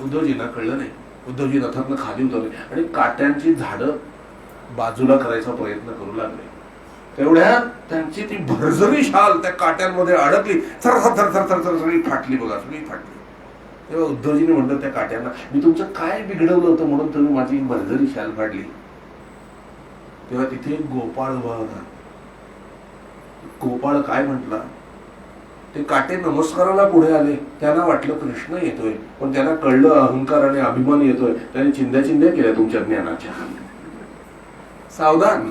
उद्धवजींना कळलं नाही. उद्धवजी रथातनं खाली उतरले आणि काट्यांची झाडं बाजूला करायचा प्रयत्न करू लागले. तेवढ्या त्यांची ती भरजरी शाल त्या काट्यांमध्ये अडकली, थर थर थर थर थर सगळी फाटली. बघा, सगळी फाटली. तेव्हा उद्धवजीने म्हणलं त्या काट्यांना, मी तुमचं काय बिघडवलं होतं म्हणून तुम्ही माझी भरजरी शाल फाडली? तेव्हा तिथे गोपाळ उभा होता. गोपाळ काय म्हटला, ते काटे नमस्काराला पुढे आले. त्यांना वाटलं कृष्ण येतोय, पण त्यांना कळलं अहंकार आणि अभिमान येतोय. त्यांनी चिंध्या चिंध्या केल्या तुमच्या ज्ञानाच्या. सावधान,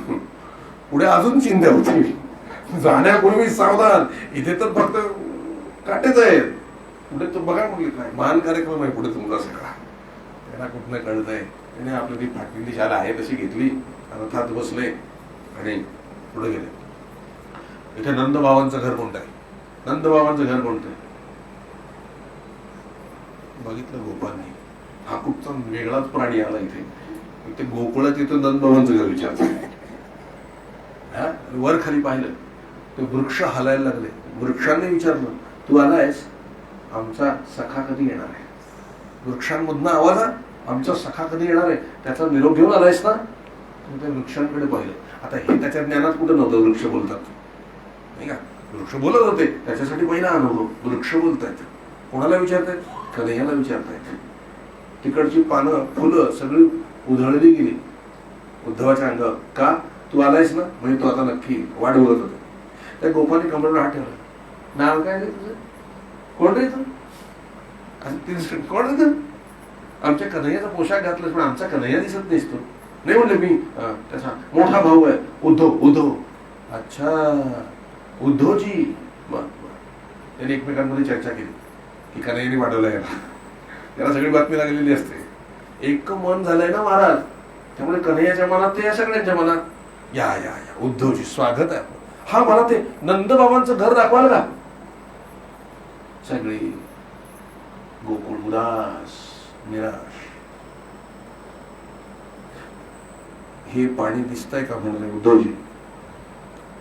पुढे अजून चिंध्या होती. जाण्यापूर्वी सावधान, इथे तर फक्त काटेच आहेत, पुढे तर बघा म्हटले काय महान कार्यक्रम आहे पुढे तुमचा सगळा. त्यांना कुठनं कळतंय. त्याने आपली ती फाटलेली शाल आहे तशी घेतली, रथात बसले आणि पुढे गेले. इथे नंदबाबांचं घर कोणतं आहे? नंदबाबांचं घर कोणतं आहे? बघितलं गोपालनी, हा कुठचा वेगळाच प्राणी आला इथे. इथे गोकुळात इथं नंदबाबांचं घर विचारतं. वर खाली पाहिलं, ते वृक्ष हलायला लागले. वृक्षांनी विचारलं, तू आलायस? आमचा सखा कधी येणार आहे? वृक्षांमधनं आवाज, आमचा सखा कधी येणार आहे? त्याचा निरोप घेऊन आलायस ना? त्या वृक्षांकडे पाहिलं. आता हे त्याच्या ज्ञानात कुठं नव्हतं वृक्ष बोलतात, नाही का? वृक्ष बोलत होते, त्याच्यासाठी पहिला अनुभव. वृक्ष बोलतायत. कोणाला विचारतायत? कन्हैयाला विचारतायत. तिकडची पानं फुलं सगळी उधळली गेली उद्धवाच्या अंगावर. का? तू आलायस ना, म्हणजे तू आता नक्की वाट बघत होता. त्या गोपाने कमरेला हात ठेवला. नाव काय रे तुझं? कोण रे तू? कोण रे तू? आमच्या कन्हैयाचा पोशाख घातला, पण आमचा कन्हैया दिसत नाहीस तू. नाही म्हणले, मी त्याचा मोठा भाऊ आहे उद्धव. उद्धव? अच्छा, उद्धवजी. त्यांनी एकमेकांमध्ये चर्चा केली की कन्हैयाने वाढवलं याला. त्याला सगळी बातमी लागलेली असते. एक मन झालंय ना महाराज, त्यामुळे कन्हैयाच्या मनात ते या सगळ्यांच्या मनात, या या या उद्धवजी स्वागत आहे. हा, मला ते नंदबाबांचं घर दाखवाल का? सगळी गोकुळ उदास निराश. हे पाणी दिसतंय का म्हणले उद्धवजी.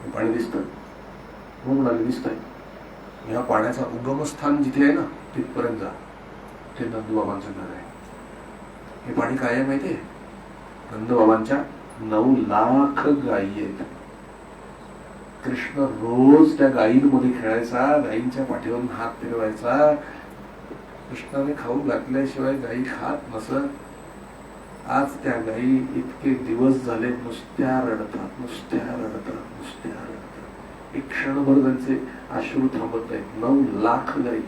हे पाणी दिसतंय? हो म्हणाले, दिसतंय. ह्या पाण्याचा उगमस्थान जिथे आहे ना, तिथपर्यंत जा. ते नंदबाबांचं घर आहे. हे पाणी काय आहे माहितीये? नंदबाबांच्या 9 लाख गायी आहेत. कृष्ण रोज त्या गायींमध्ये खेळायचा, गायींच्या पाठीवरून हात फिरवायचा. कृष्णाने खाऊ घातल्याशिवाय गायी खात नसत. आज त्या गायी इतके दिवस झाले नुसत्या रडतात, नुसत्या रडतात, नुसत्या रडतात. एक क्षणभर त्यांचे अश्रू थांबत नाहीत. 9 लाख गायी.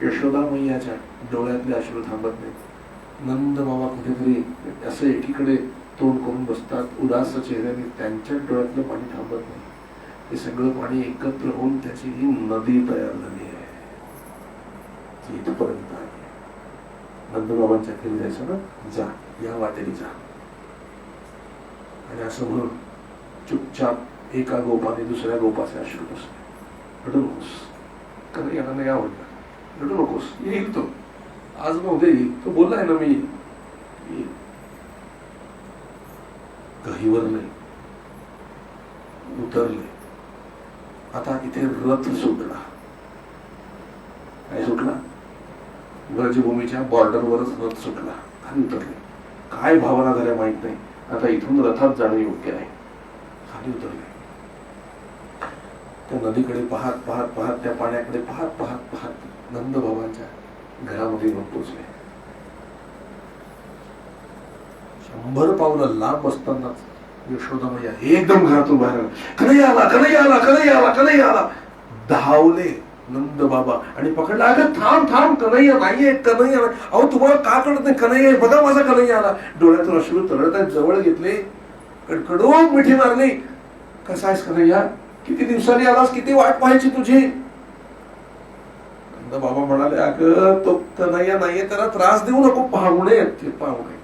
यशोदा मैयाच्या डोळ्यातले अश्रू थांबत नाहीत. नंद बाबा कुठेतरी असं एकीकडे तोंड करून बसतात उदास चेहऱ्याने, त्यांच्या डोळ्यातलं पाणी थांबत नाही. हे सगळं पाणी एकत्र होऊन त्याची ही नदी तयार झाली आहे. ती इथपर्यंत आहे. नंदबाबांच्या घरी जायचं ना, जा या वाटेने जा. आणि असं म्हणून चुपचाप एका गोपाने दुसऱ्या गोपाचे अश्रू बसले. रडू नकोस, कारण याला नाही आवडलं. रडू नकोस, येईल तो, आज न उद्या येईल. तो बोललाय ना मी येईल. गहिवरले, उतरले. आता इथे रथ सुटला. काय सुटला? ब्रजभूमीच्या बॉर्डरवरच रथ सुटला. खाली उतरले. काय भावना झाल्या माहित नाही. आता इथून रथात जाणं योग्य नाही. खाली उतरले. त्या नदीकडे पाहत पाहत पाहत, त्या पाण्याकडे पाहत पाहत पाहत नंदबाबांच्या घरामध्ये येऊन पोचले. 100 पावलं लांब असतानाच यशोदामय्या एकदम घरातून बाहेर आला. कन्हैया आला, कन्हैया आला, कन्हैया आला, कन्हैया आला. धावले नंद बाबा आणि पकडला. अगं थांब थांब, कन्हैया नाहीये, कन्हैया नाही. अहो तुम्हाला का कळत नाही? कन्हैया बघा, माझा कन्हैया आला. डोळ्यातून अश्रू तरळत आहेत. जवळ घेतले, कडकडून मिठी मारली. कसा आहेस कन्हैया? किती दिवसांनी आलास? किती वाट पाहायची तुझी? नंद बाबा म्हणाले, अगं तो कन्हैया नाहीये, त्याला त्रास देऊ नको. पाहुणे आहेत ते, पाहुणे.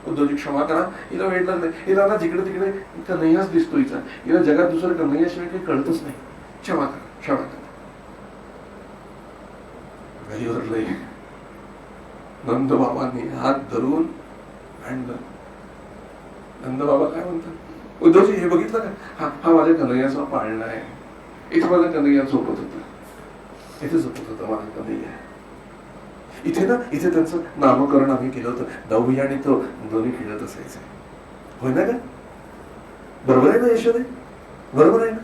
उद्धवजी क्षमा करा, हिला वेळ लागलाय. हिला ना जिकडे तिकडे कन्हैयाच दिसतो. हिला जगात दुसरं कन्हैयाशिवाय काही कळतच नाही. क्षमा करा, क्षमा करा. घरीवरले नंद बाबांनी हात धरून आणलं. नंद बाबा काय म्हणतात? उद्धवजी हे बघितलं का? हा माझ्या कन्हैयाचा पाळणा आहे. इथे माझा कन्हैया झोपत होता. इथे झोपत होता माझा कन्हैया. इथे ना, इथे त्यांचं नामकरण आम्ही केलं होतं. दौही आणि तो दोन्ही खेळत असायचे. होय ना का? बरोबर आहे ना यशोदे? बरोबर आहे ना?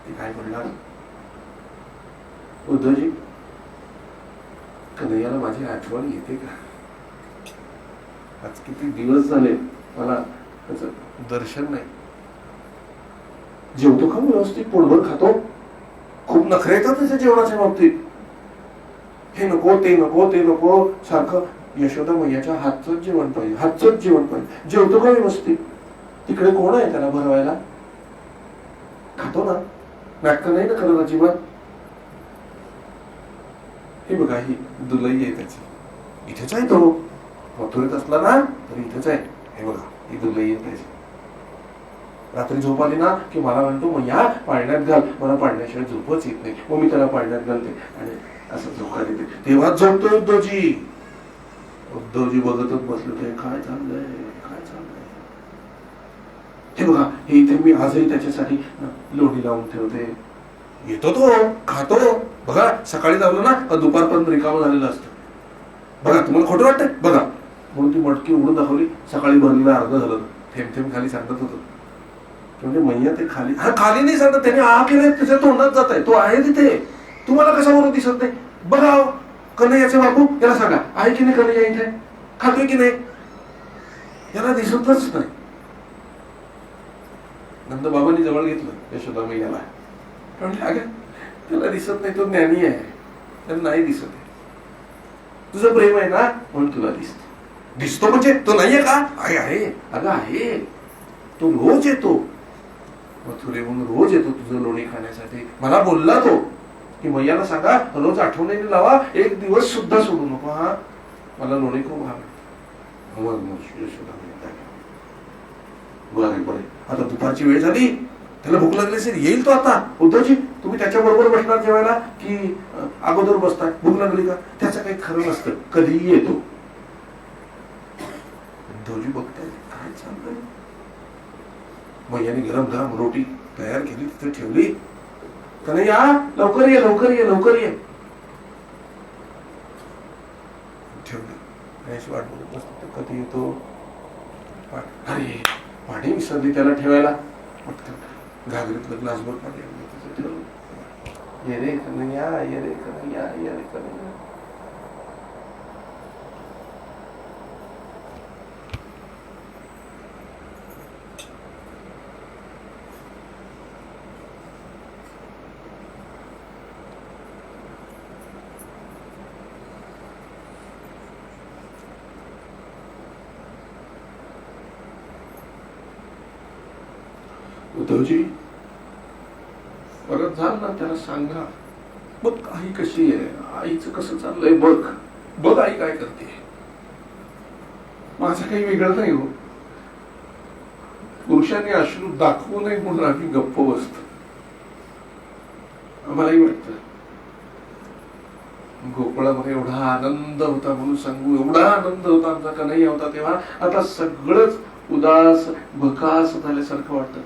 ते काय म्हणणार? उद्धवजी, कन्हैयाला माझी आठवण येते का? आज किती दिवस झाले मला त्याचं दर्शन नाही. जेवतो का व्यवस्थित? पोटभर खातो? खूप नखरे येतात त्याच्या जेवणाच्या बाबतीत. हे नको, ते नको, ते नको. सारखं यशोदा मैयाच्या हातचंच जेवण पाहिजे, हातचंच जेवण पाहिजे. जेवतो का व्यवस्थित? तिकडे कोण आहे त्याला भरवायला? खातो ना? नाटकं नाही ना करत अजिबात? हे बघा, ही दुलई आहे त्याची. इथेच आहे तो. मथुरेत असला ना तर इथेच आहे. हे बघा, ही दुलई आहे त्याची. रात्री झोप आली ना की मला म्हणतो, मैया पाळण्यात घाल. मला पाळण्याशिवाय झोपच येत नाही. मग मी त्याला पाळण्यात घालते आणि असं झोका देते. तेव्हाच झोपतो उद्धवजी. उद्धवजी बघतच बसले होते. काय चाललंय, काय चाललंय? हे बघा, हे इथे मी आजही त्याच्यासाठी लोणी लावून ठेवते. येतो तो, खातो. बघा, सकाळी लावलं ना दुपारपर्यंत रिकामं झालेलं असतं. बघा, तुम्हाला खोटं वाटतंय? बघा. म्हणून ती मटकी उडून दाखवली. सकाळी भरलेलं अर्ध झालं. थेंब थेंब खाली सांगत होतं. म्हणजे मैया ते खाली, हा खाली नाही सांगत, त्याने आ केलंय, त्याच्या तोंडात जात आहे. तो आहे तिथे. तुम्हाला कसा म्हणून दिसत नाही? बघा, कन्हैयाचे बापू, याला सांगा, आहे की नाही कन्हैया इथे? खातोय की नाही? याला दिसतच नाही. नंद बाबांनी जवळ घेतलं यशोदा मैयाला. म्हणजे अगं, त्याला दिसत नाही, तो ज्ञानी आहे, त्याला नाही दिसत आहे. तुझं प्रेम आहे ना म्हणून तुला दिसतो. दिसतो म्हणजे तो नाहीये का? आहे, आहे. अगं आहे. तो रोज येतो. मथुरेहून रोज येतो तुझं लोणी खाण्यासाठी. मला बोलला तो की मैयाला सांगा रोज आठवणीने लावा, एक दिवस सुद्धा सोडू नको. हा, मला लोणी खूप हवं. बरे बरे, आता दुपारची वेळ झाली, त्याला भूक लागली असेल, येईल तो आता. उद्धवजी, तुम्ही त्याच्या बरोबर बसणार जेवायला की अगोदर बसताय? भूक लागली का? त्याचं काही खरं नसतं, कधीही येतो. उद्धवजी बघताय काय चाललंय. मैयाने गरम गरम रोटी तयार केली, तिथे ठेवली. कन्हैया, लवकर ये, लवकर ये, लवकर ये. ठेवली. अशी वाट बघत बसतो, कधी येतो. अरे, पाणी विसरली त्याला ठेवायला. घागरीतलं ग्लासभर पाणी ठेवलं. ये रे कन्हैया, ये रे कन्हैया, ये रे कन्हैया. उद्धवजी परत झालं ना, त्याला सांगा बघ आई कशी आहे, आईचं कसं चाललंय बघ, बघ आई काय करते. माझं काही वेगळं नाही हो. पुरुषांनी अश्रू दाखवू नये म्हणून आम्ही गप्प बसतो. आम्हालाही वाटतं गोकुळामध्ये एवढा आनंद होता म्हणून सांगू, एवढा आनंद होता आमचा कन्हैया होता तेव्हा, आता सगळंच उदास भकास झाल्यासारखं वाटतं.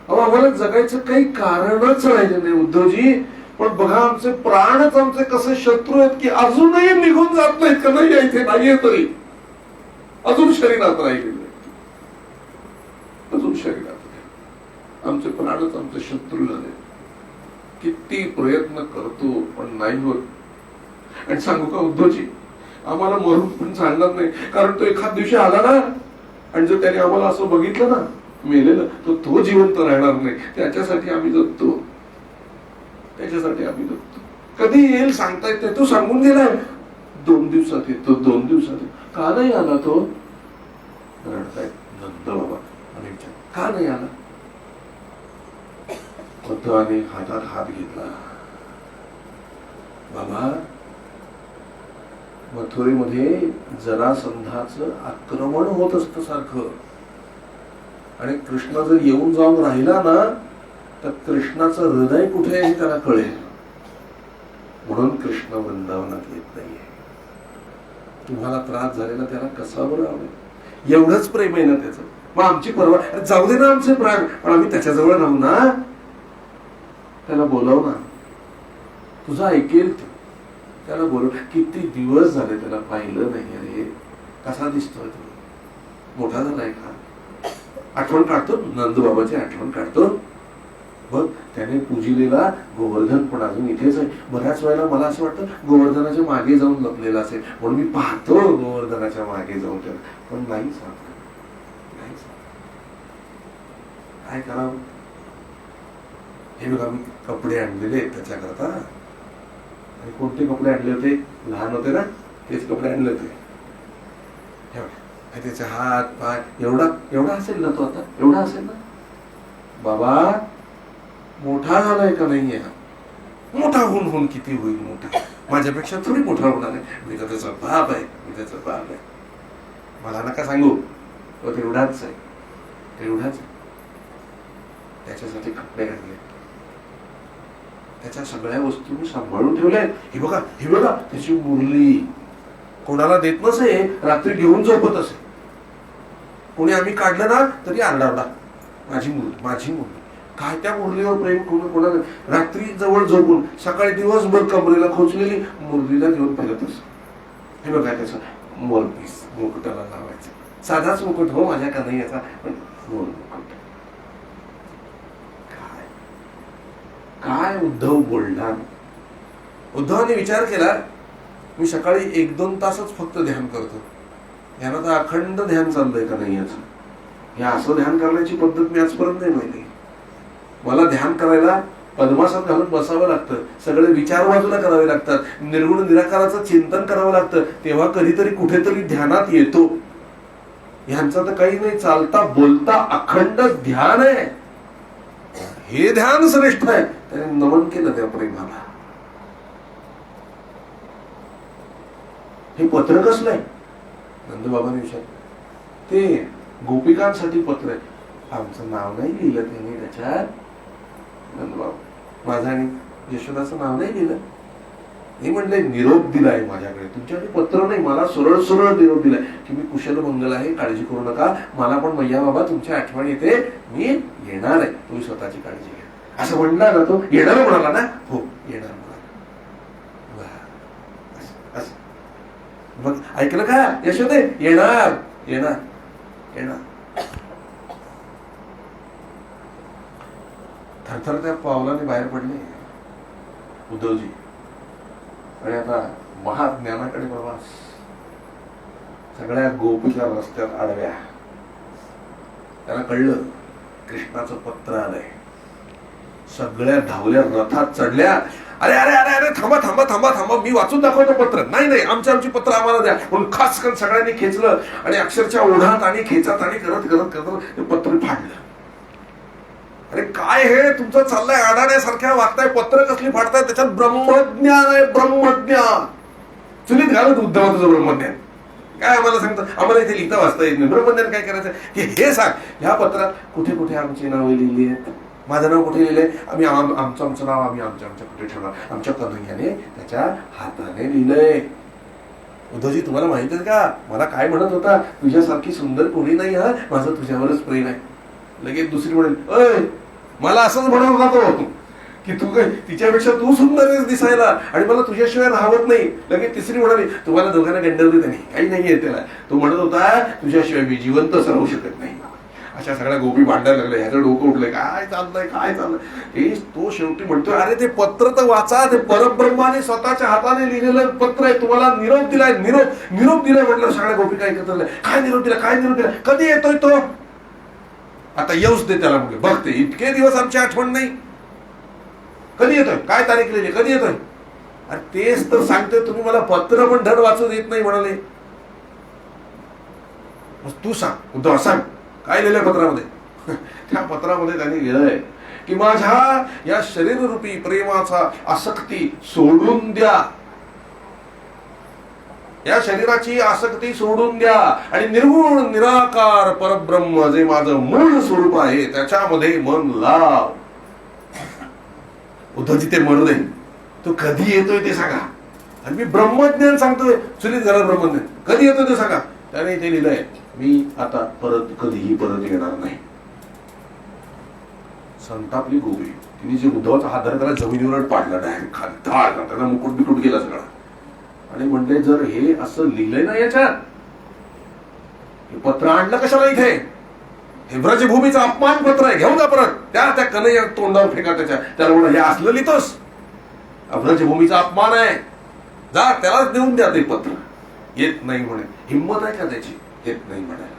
अहो आम्हाला जगायचं काही कारणच राहिलं नाही उद्धवजी. पण बघा आमचे प्राणच आमचे कसे शत्रू आहेत की अजूनही निघून जात नाहीत. कन्हैया इथे नाहीये तरी अजून शरीरात राहिलेले, अजून शरीरात आमचे प्राणच आमचे शत्रू झाले. किती प्रयत्न करतो पण नाही होत. आणि सांगू का उद्धवजी, आम्हाला मरून पण चालणार नाही. कारण तो एखाद दिवशी आला ना, आणि जर त्याने आम्हाला असं बघितलं ना मेलेलं, तर तो जिवंत राहणार नाही. त्याच्यासाठी आम्ही जगतो, त्याच्यासाठी आम्ही जगतो. कधी येईल सांगता येत नाही. तो सांगून गेलाय 2 दिवसात येतो, 2 दिवसात येतो. का नाही आला तो? रडतायत नंद बाबा. आणि का नाही आला? उद्धवाने हातात हात घेतला. बाबा मथुरेमध्ये जरासंधाचं आक्रमण होत असतं सारखं, आणि कृष्ण जर येऊन जाऊन राहिला ना तर कृष्णाचं हृदय कुठे आहे हे त्याला कळेल. म्हणून कृष्ण वृंदावनात येत नाहीये. तुम्हाला त्रास झालेला त्याला कसा बरं आवडेल? एवढंच प्रेम आहे ना त्याचं. मग आमची परवा जाऊ दे ना आमचे प्राण, पण आम्ही त्याच्याजवळ राहू ना. त्याला बोलव ना, तुझं ऐकेल ते. त्याला बोलव. किती दिवस झाले त्याला पाहिलं नाही. अरे कसा दिसतोय तो? मोठा झालाय का? आठवण काढतो नंदबाबाची, आठवण काढतो. बघ त्याने पूजिलेला गोवर्धन पण अजून इथेच आहे. बऱ्याच वेळेला मला असं वाटतं गोवर्धनाच्या मागे जाऊन लपलेला असेल, म्हणून मी पाहतो गोवर्धनाच्या मागे जाऊन त्याला, पण नाही सापडत. काय करावं? हे बघा मी कपडे आणलेले त्याच्याकरता. आणि कोणते कपडे आणले होते? लहान होते ना तेच कपडे आणले होते. त्याचे हात पाय एवढा एवढा असेल ना तो, आता एवढा असेल ना. बाबा मोठा झालाय का नाहीये? मोठा होऊन होऊन किती होईल मोठा? माझ्यापेक्षा थोडी मोठा होणार आहे. मी तर त्याचा बाप आहे, मी त्याचा बाप आहे. मला नका सांगू तो तेवढाच आहे, तेवढाच. त्याच्यासाठी कपडे आणले, त्याच्या सगळ्या वस्तू मी सांभाळून ठेवल्या. हे बघा हे बघा त्याची मुरली कोणाला देत नसे, रात्री घेऊन झोपत असे. कोणी आम्ही काढलं ना तरी आरडाओरडा, माझी मुरली माझी मुरली. काय त्या मुरलीवर प्रेम कोणाला? रात्री जवळ झोपून सकाळी दिवसभर कमरेला खोचलेली मुरलीला घेऊन फिरत असे. हे बघा त्याचा मोरपीस मुकुटाला लावायचा. साधाच मुकुट हो माझ्या कन्हैयाचा, पण मोर मुकुट. काय उद्धव बोलला. उद्धवाने विचार केला मी सकाळी 1-2 तासच फक्त ध्यान करतो. ध्यानात अखंड ध्यान चाललंय का नाही याचं. हे असं ध्यान करण्याची पद्धत मी आजपर्यंत नाही माहिती. मला ध्यान करायला पद्मासन घालून बसावं लागतं, सगळे विचार बाजूला करावे लागतात, निर्गुण निराकाराचं चिंतन करावं लागतं, तेव्हा कधीतरी कुठेतरी ध्यानात येतो. ह्यांचं तर काही नाही, चालता बोलता अखंड ध्यान आहे. हे ध्यान श्रेष्ठ आहे. त्याने नमन केलं त्या प्रेमाला. हे पत्र कसलंय? नंदबाबांनी विचारलं. ते गोपिकांसाठी पत्र आहे. आमचं नाव नाही लिहिलं त्यांनी त्याच्यात. नंदबाबा माझं आणि यशोदाचं नाव नाही लिहिलं. हे म्हणले निरोप दिलाय माझ्याकडे, तुमच्याकडे पत्र नाही, मला सरळ सरळ निरोप दिलाय की मी कुशल मंगल आहे, काळजी करू नका. मला पण मैया बाबा तुमची आठवण येते, मी येणार आहे, तुम्ही स्वतःची काळजी घ्या. असं म्हणला ना तो. येणार म्हणाला ना? हो येणार म्हणाला. मग ऐकलं का यशोदे? येणार येणार येणार. थरथर त्या पावलाने बाहेर पडले उद्धवजी. आणि आता महाज्ञानाकडे प्रवास. सगळ्या गोपिका रस्त्यात आडव्या. त्यांना कळलं कृष्णाचं पत्र आलंय. सगळ्या धावल्या, रथात चढल्या. अरे अरे अरे अरे थांबा थांबा थांबा थांबा, मी वाचून दाखवतो पत्र. नाही नाही आमची पत्र आम्हाला द्या. म्हणून खास करून सगळ्यांनी खेचलं आणि अक्षरशः ओढात आणि खेचात आणि करत करत करत ते पत्र फाडलं. अरे काय हे तुमचं चाललंय, आडाण्यासारख्या वागताय, पत्र कसली फाडताय, त्याच्यात ब्रह्मज्ञान आहे, ब्रह्मज्ञान. चुलीत घालत उद्धव तुझं ब्रह्मज्ञान. काय आम्हाला सांगतं, आम्हाला इथे लिहिता वाचता येत नाही, ब्रह्मज्ञान काय करायचं की हे सांग. ह्या पत्रात कुठे कुठे आमची नावे लिहिली आहेत, माझं नाव कुठे लिहिलंय, आम्ही आमचं नाव आम्ही आमच्या कुठे ठेवणार, आमच्या कन्हैयाने त्याच्या हाताने लिहिलंय. उद्धवजी तुम्हाला माहित आहे का, मला काय म्हणत होता, तुझ्यासारखी सुंदर कोणी नाही, हा माझं तुझ्यावरच प्रेम आहे. लगेच दुसरी म्हणेल, अय मला असंच म्हणत होता तो की तू काय तिच्यापेक्षा तू सुंदर आहेस दिसायला आणि मला तुझ्याशिवाय राहत नाही. लगेच तिसरी म्हणाली, तुम्हाला दोघांना गंडवली त्यांनी, काही नाहीये त्याला, तो म्हणत होता तुझ्याशिवाय मी जिवंतच राहू शकत नाही. अशा सगळ्या गोपी भांडायला लागल्या, ह्याचं डोकं उठलंय, काय चाललंय काय चाललंय. हे तो शेवटी म्हणतोय, अरे ते पत्र तर वाचा, ते परब्रह्माने स्वतःच्या हाताने लिहिलेलं पत्र आहे, तुम्हाला निरोप दिलाय, निरोप दिलाय. म्हटलं सगळ्या गोपी काय करत, काय निरोप दिला, काय निरोप दिला, कधी येतोय तो, आता येऊच दे त्याला. म्हणजे बघते इतके दिवस आमची आठवण नाही, कधी येतोय, काय तारीख लिहिली, कधी येतोय. अरे तेच तर सांगतोय, तुम्ही मला पत्र पण धड वाचू देत नाही म्हणाले. तू सांग उद्धव, सांग काय लिहिलंय पत्रामध्ये. त्या पत्रामध्ये त्यांनी लिहिलंय की माझ्या या शरीररूपी प्रेमाचा आसक्ती सोडून द्या, या शरीराची आसक्ती सोडून द्या आणि निर्गुण निराकार परब्रह्म जे माझं मूळ स्वरूप आहे त्याच्यामध्ये मन लाव. उद्धवजी ते मरू दे, तो कधी येतोय ते सांगा. आणि मी ब्रह्मज्ञान सांगतोय, चुलीत घरात ब्रह्मज्ञान कधी येतोय ते सांगा. त्याने ते लिहिलंय, मी आता कधीही परत येणार नाही. संतापली गोपी, तिने जे उद्धवाचा हात धरला त्याला जमिनीवर पाडला, डायरेक्ट खाली त्याला मुकुट बिकुट गेला सगळा. आणि म्हणले, जर हे असं लिहिलंय ना याच्यात, हे पत्र आणलं कशाला इथे, हे ब्रजभूमीचं अपमान पत्र आहे, घेऊन जा परत. त्या कन्हैया तोंडावर फेका त्याला म्हणा, हे असलं लिहितोस, ब्रजभूमीचा अपमान आहे, जा त्यालाच देऊन द्या ते पत्र. येत नाही म्हणे, हिंमत आहे का त्याची, येत नाही म्हणायला.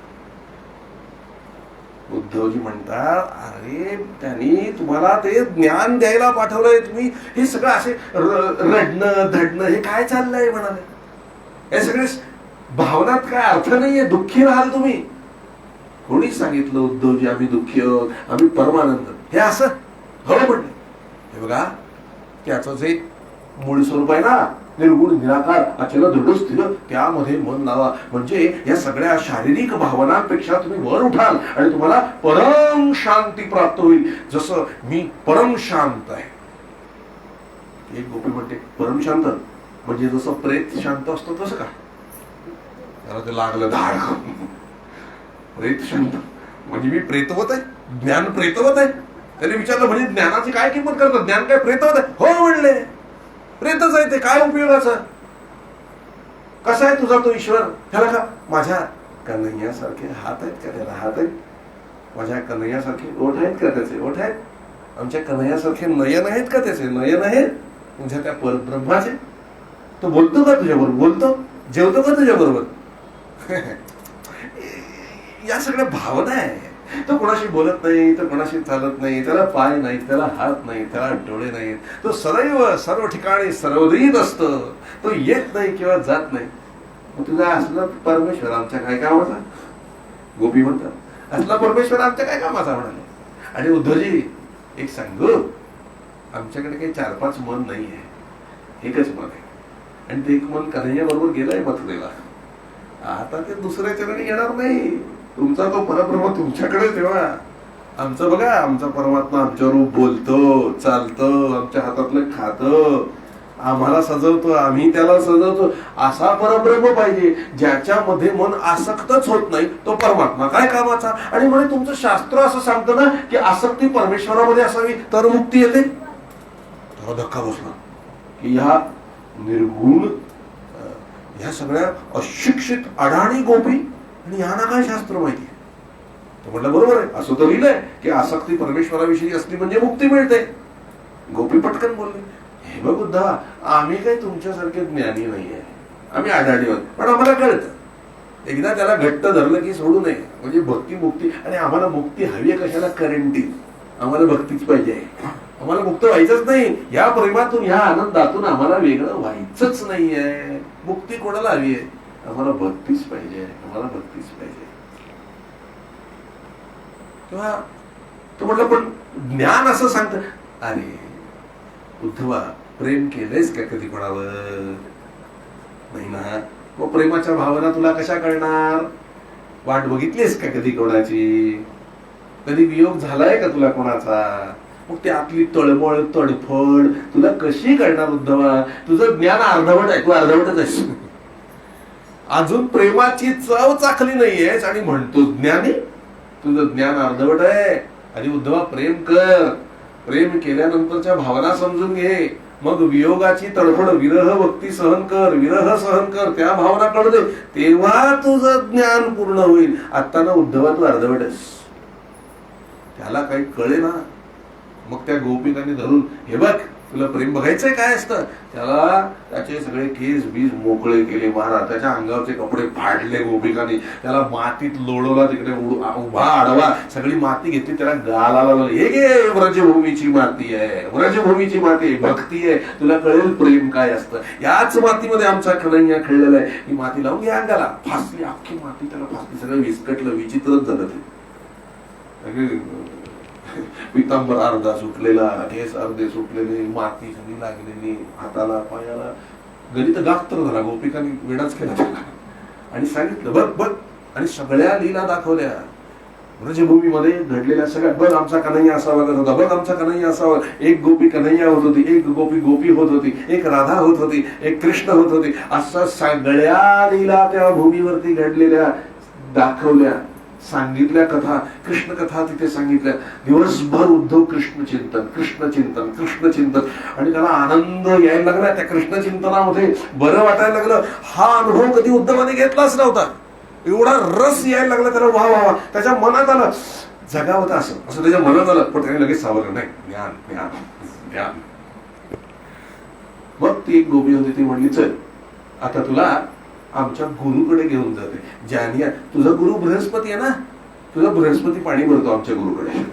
उद्धवजी म्हणतात, अरे त्यांनी तुम्हाला ते ज्ञान द्यायला पाठवलंय, तुम्ही हे सगळं असे रडणं धडणं हे काय चाललंय म्हणाले. हे सगळे भावनात काय अर्थ नाहीये, दुःखी राहाल तुम्ही. कोणी सांगितलं उद्धवजी आम्ही दुःखी आहोत, आम्ही परमानंद, हे असं हो म्हणले. हे बघा त्याचं जे मूळ स्वरूप आहे ना, निर्गुण निराकार अचल दृढ स्थिर, त्यामध्ये मन लावा. म्हणजे या सगळ्या शारीरिक भावनांपेक्षा तुम्ही वर उठाल आणि तुम्हाला परम शांती प्राप्त होईल. जसं मी परम शांत आहे. एक गोपी म्हणते, परम शांत म्हणजे जसं प्रेत शांत असतो तसं का. त्याला ते लागलं धाड, प्रेत शांत म्हणजे मी प्रेतवत आहे, ज्ञान प्रेतवत आहे. त्याने विचारलं, म्हणजे ज्ञानाची काय किंमत करतात, ज्ञान काय प्रेतवत आहे. हो म्हणले, प्रेतच आहे ते, काय उपयोगाचं. कसा आहे तुझा तो ईश्वर, त्याला का माझ्या कन्हैयासारखे हात आहेत का, त्याला हात आहेत, माझ्या कन्हैयासारखे ओठ आहेत का, त्याचे ओठ आहेत, आमच्या कन्हैयासारखे नयन आहेत का, त्याचे नयन आहेत, तुझ्या त्या परब्रह्माचे. तो बोलतो का तुझ्याबरोबर, बोलतो, जेवतो का तुझ्या बरोबर. या सगळ्या भावना आहे. तो कोणाशी बोलत नाही, तो कोणाशी चालत नाही, त्याला पाय नाही, त्याला हात नाही, त्याला डोळे नाहीत, तो सदैव सर्व ठिकाणी सर्वदरीत असतो, तो येत नाही किंवा जात नाही. मग तुझा असला परमेश्वर आमच्या काय कामाचा. गोपी म्हणतात, असला परमेश्वर आमच्या काय कामाचा म्हणाले. आणि उद्धवजी एक सांगू, आमच्याकडे काही 4-5 मन नाही आहे, एकच मन आहे. आणि ते एक मन कन्हैया बरोबर गेलंय मथुरेला. आता ते दुसऱ्या चरणी येणार नाही. तुमचा तो परब्रह्म तुमच्याकडे ठेवा. आमचं बघा, आमचा परमात्मा आमच्यावर बोलतो, चालतो, आमच्या हातातलं खातो, आम्हाला सजवतो, आम्ही त्याला सजवतो. असा परब्रह्म पाहिजे ज्याच्यामध्ये मन आसक्तच होत नाही. तो परमात्मा काय कामाचा. आणि म्हणे तुमचं शास्त्र असं सांगतं ना की आसक्ती परमेश्वरामध्ये असावी तर मुक्ती येते. तेव्हा धक्का बसला की ह्या निर्गुण, ह्या सगळ्या अशिक्षित अडाणी गोपी आणि यांना काय शास्त्र माहिती. तो म्हटलं बरोबर आहे, असं तर लिहिलंय की आसक्ती परमेश्वराविषयी असली म्हणजे मुक्ती मिळते. गोपी पटकन बोलले, हे बघ उद्धा, आम्ही काही तुमच्यासारखे ज्ञानी नाही आहे, आम्ही आढाडी आहोत, पण आम्हाला कळतं एकदा त्याला घट्ट धरलं की सोडू नये. म्हणजे भक्ती मुक्ती, आणि आम्हाला मुक्ती हवी आहे कशाला, करंटी. आम्हाला भक्तीच पाहिजे आहे, आम्हाला मुक्त व्हायचंच नाही. या प्रेमातून, या आनंदातून आम्हाला वेगळं व्हायचंच नाहीये. मुक्ती कोणाला हवी आहे, आम्हाला भक्तीच पाहिजे, आम्हाला भक्तीच पाहिजे. तेव्हा तो म्हटलं पण ज्ञान असं सांगतं. अरे उद्धवा, प्रेम केलंयस का कधी कोणावर? नाही ना. मग प्रेमाच्या भावना तुला कशा कळणार? वाट बघितलीस का कधी कोणाची? कधी वियोग झालाय का तुला कोणाचा? मग ते आपली तळमळ तडफड तुला कशी कळणार उद्धवा? तुझं ज्ञान अर्धवट आहे, तू अर्धवटच आहेस. अजून प्रेमाची चव चाखली नाहीयेस आणि म्हणतो ज्ञानी. तुझं ज्ञान अर्धवट आहे. आणि उद्धवा प्रेम कर. प्रेम केल्यानंतरच्या भावना समजून घे. मग वियोगाची तडफड, विरह भक्ती सहन कर, विरह सहन कर, त्या भावना कळू दे, तेव्हा तुझं ज्ञान पूर्ण होईल. आता ना उद्धवा तू अर्धवट आहेस. त्याला काही कळे ना. मग त्या गोपिकांनी धरून, हे बघ तुला प्रेम बघायचंय काय असतं? त्याला त्याचे सगळे केस बीज मोकळे केले महाराज. त्याच्या अंगावरचे कपडे फाडले गोपिकांनी. त्याला मातीत लोळवला, तिकडे उभा आडवा सगळी माती घेतली, त्याला गालाला, हे घे व्रजभूमीची माती आहे, व्रजभूमीची माती आहे, भक्ती आहे, तुला कळेल प्रेम काय असतं. याच मातीमध्ये आमचा कन्हैया खेळलेला आहे. ही माती लावून घ्या अंगाला. फासली अख्खी माती त्याला फासली. सगळं विस्कटलं, विचित्रच झालं ते. पितांबर अर्धा सुटलेला, केस अर्धे सुटलेले, माती सगळी लागलेली हाताला पायाला. गणित गात्र झाला. गोपिकांनी वेडाच केला त्याला आणि सांगितलं बघ बघ. आणि सगळ्या लीला दाखवल्या व्रजभूमीमध्ये घडलेल्या सगळ्या. बघ आमचा कन्हैया असा वागत होता, बघ आमचा कन्हैया असा. एक गोपी कन्हैया होत होती, एक गोपी गोपी होत होती, एक राधा होत होती, एक कृष्ण होत होती. असं सगळ्या लीला त्या भूमीवरती घडलेल्या दाखवल्या, सांगितल्या कथा, कृष्ण कथा तिथे सांगितल्या. दिवसभर उद्धव कृष्ण चिंतन, कृष्ण चिंतन, कृष्ण चिंतन. आणि त्याला आनंद यायला लागला त्या कृष्ण चिंतनामध्ये. बरं वाटायला लागलं. हा अनुभव कधी उद्धवाने घेतलाच नव्हता. एवढा रस यायला लागला त्याला. वा वा वा. त्याच्या मनात आलं जगावं असं असं त्याच्या मनात आलं. पण त्याने लगेच सावरलं नाही. ज्ञान ज्ञान ज्ञान. मग ती एक गोपी होती, ती म्हणली चल आता तुला आमच्या गुरुकडे घेऊन जाते. ज्याने तुझा गुरु बृहस्पती आहे ना, तुझा बृहस्पती पाणी भरतो आमच्या गुरुकडे.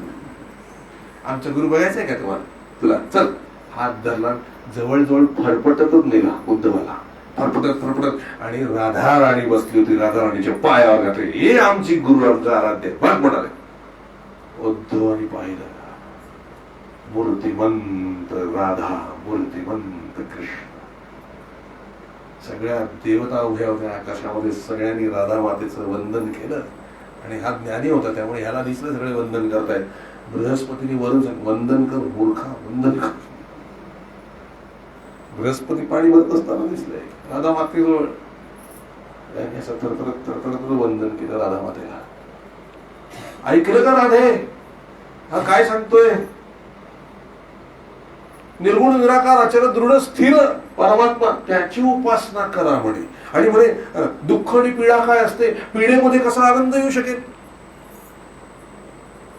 आमचा गुरु बघायचंय का तुम्हाला? तुला चल. हात धरला, जवळजवळ फरफटतच नेला उद्धवाला, फरफटत फरफटत. आणि राधा राणी बसली होती. राधा राणीच्या पायावर घातले. हे आमची गुरु, आमचा आराध्य भाग म्हणाले. उद्धवानी पाहिलं मूर्तिमंत राधा, मूर्तिमंत कृष्ण. सगळ्या देवता उभ्या होत्या आकाशामध्ये. सगळ्यांनी राधा मातेचं वंदन केलं. आणि हा ज्ञानी होता त्यामुळे ह्याला दिसलं सगळे वंदन करतायत. बृहस्पतीने वरून वंदन कर मूर्खा, वंदन कर. बृहस्पती पाणी भरत असताना दिसलंय राधा मातेजवळ. त्याने असं थरथरत थरथरत वंदन केलं राधा मातेला. ऐकलं का राधे? हा काय सांगतोय? निर्गुण निराकार अचल दृढ स्थिर परमात्मा, त्याची उपासना करा म्हणे. आणि म्हणे दुःख आणि पीडा काय असते, पीडेमध्ये कसा आनंद येऊ शकेल?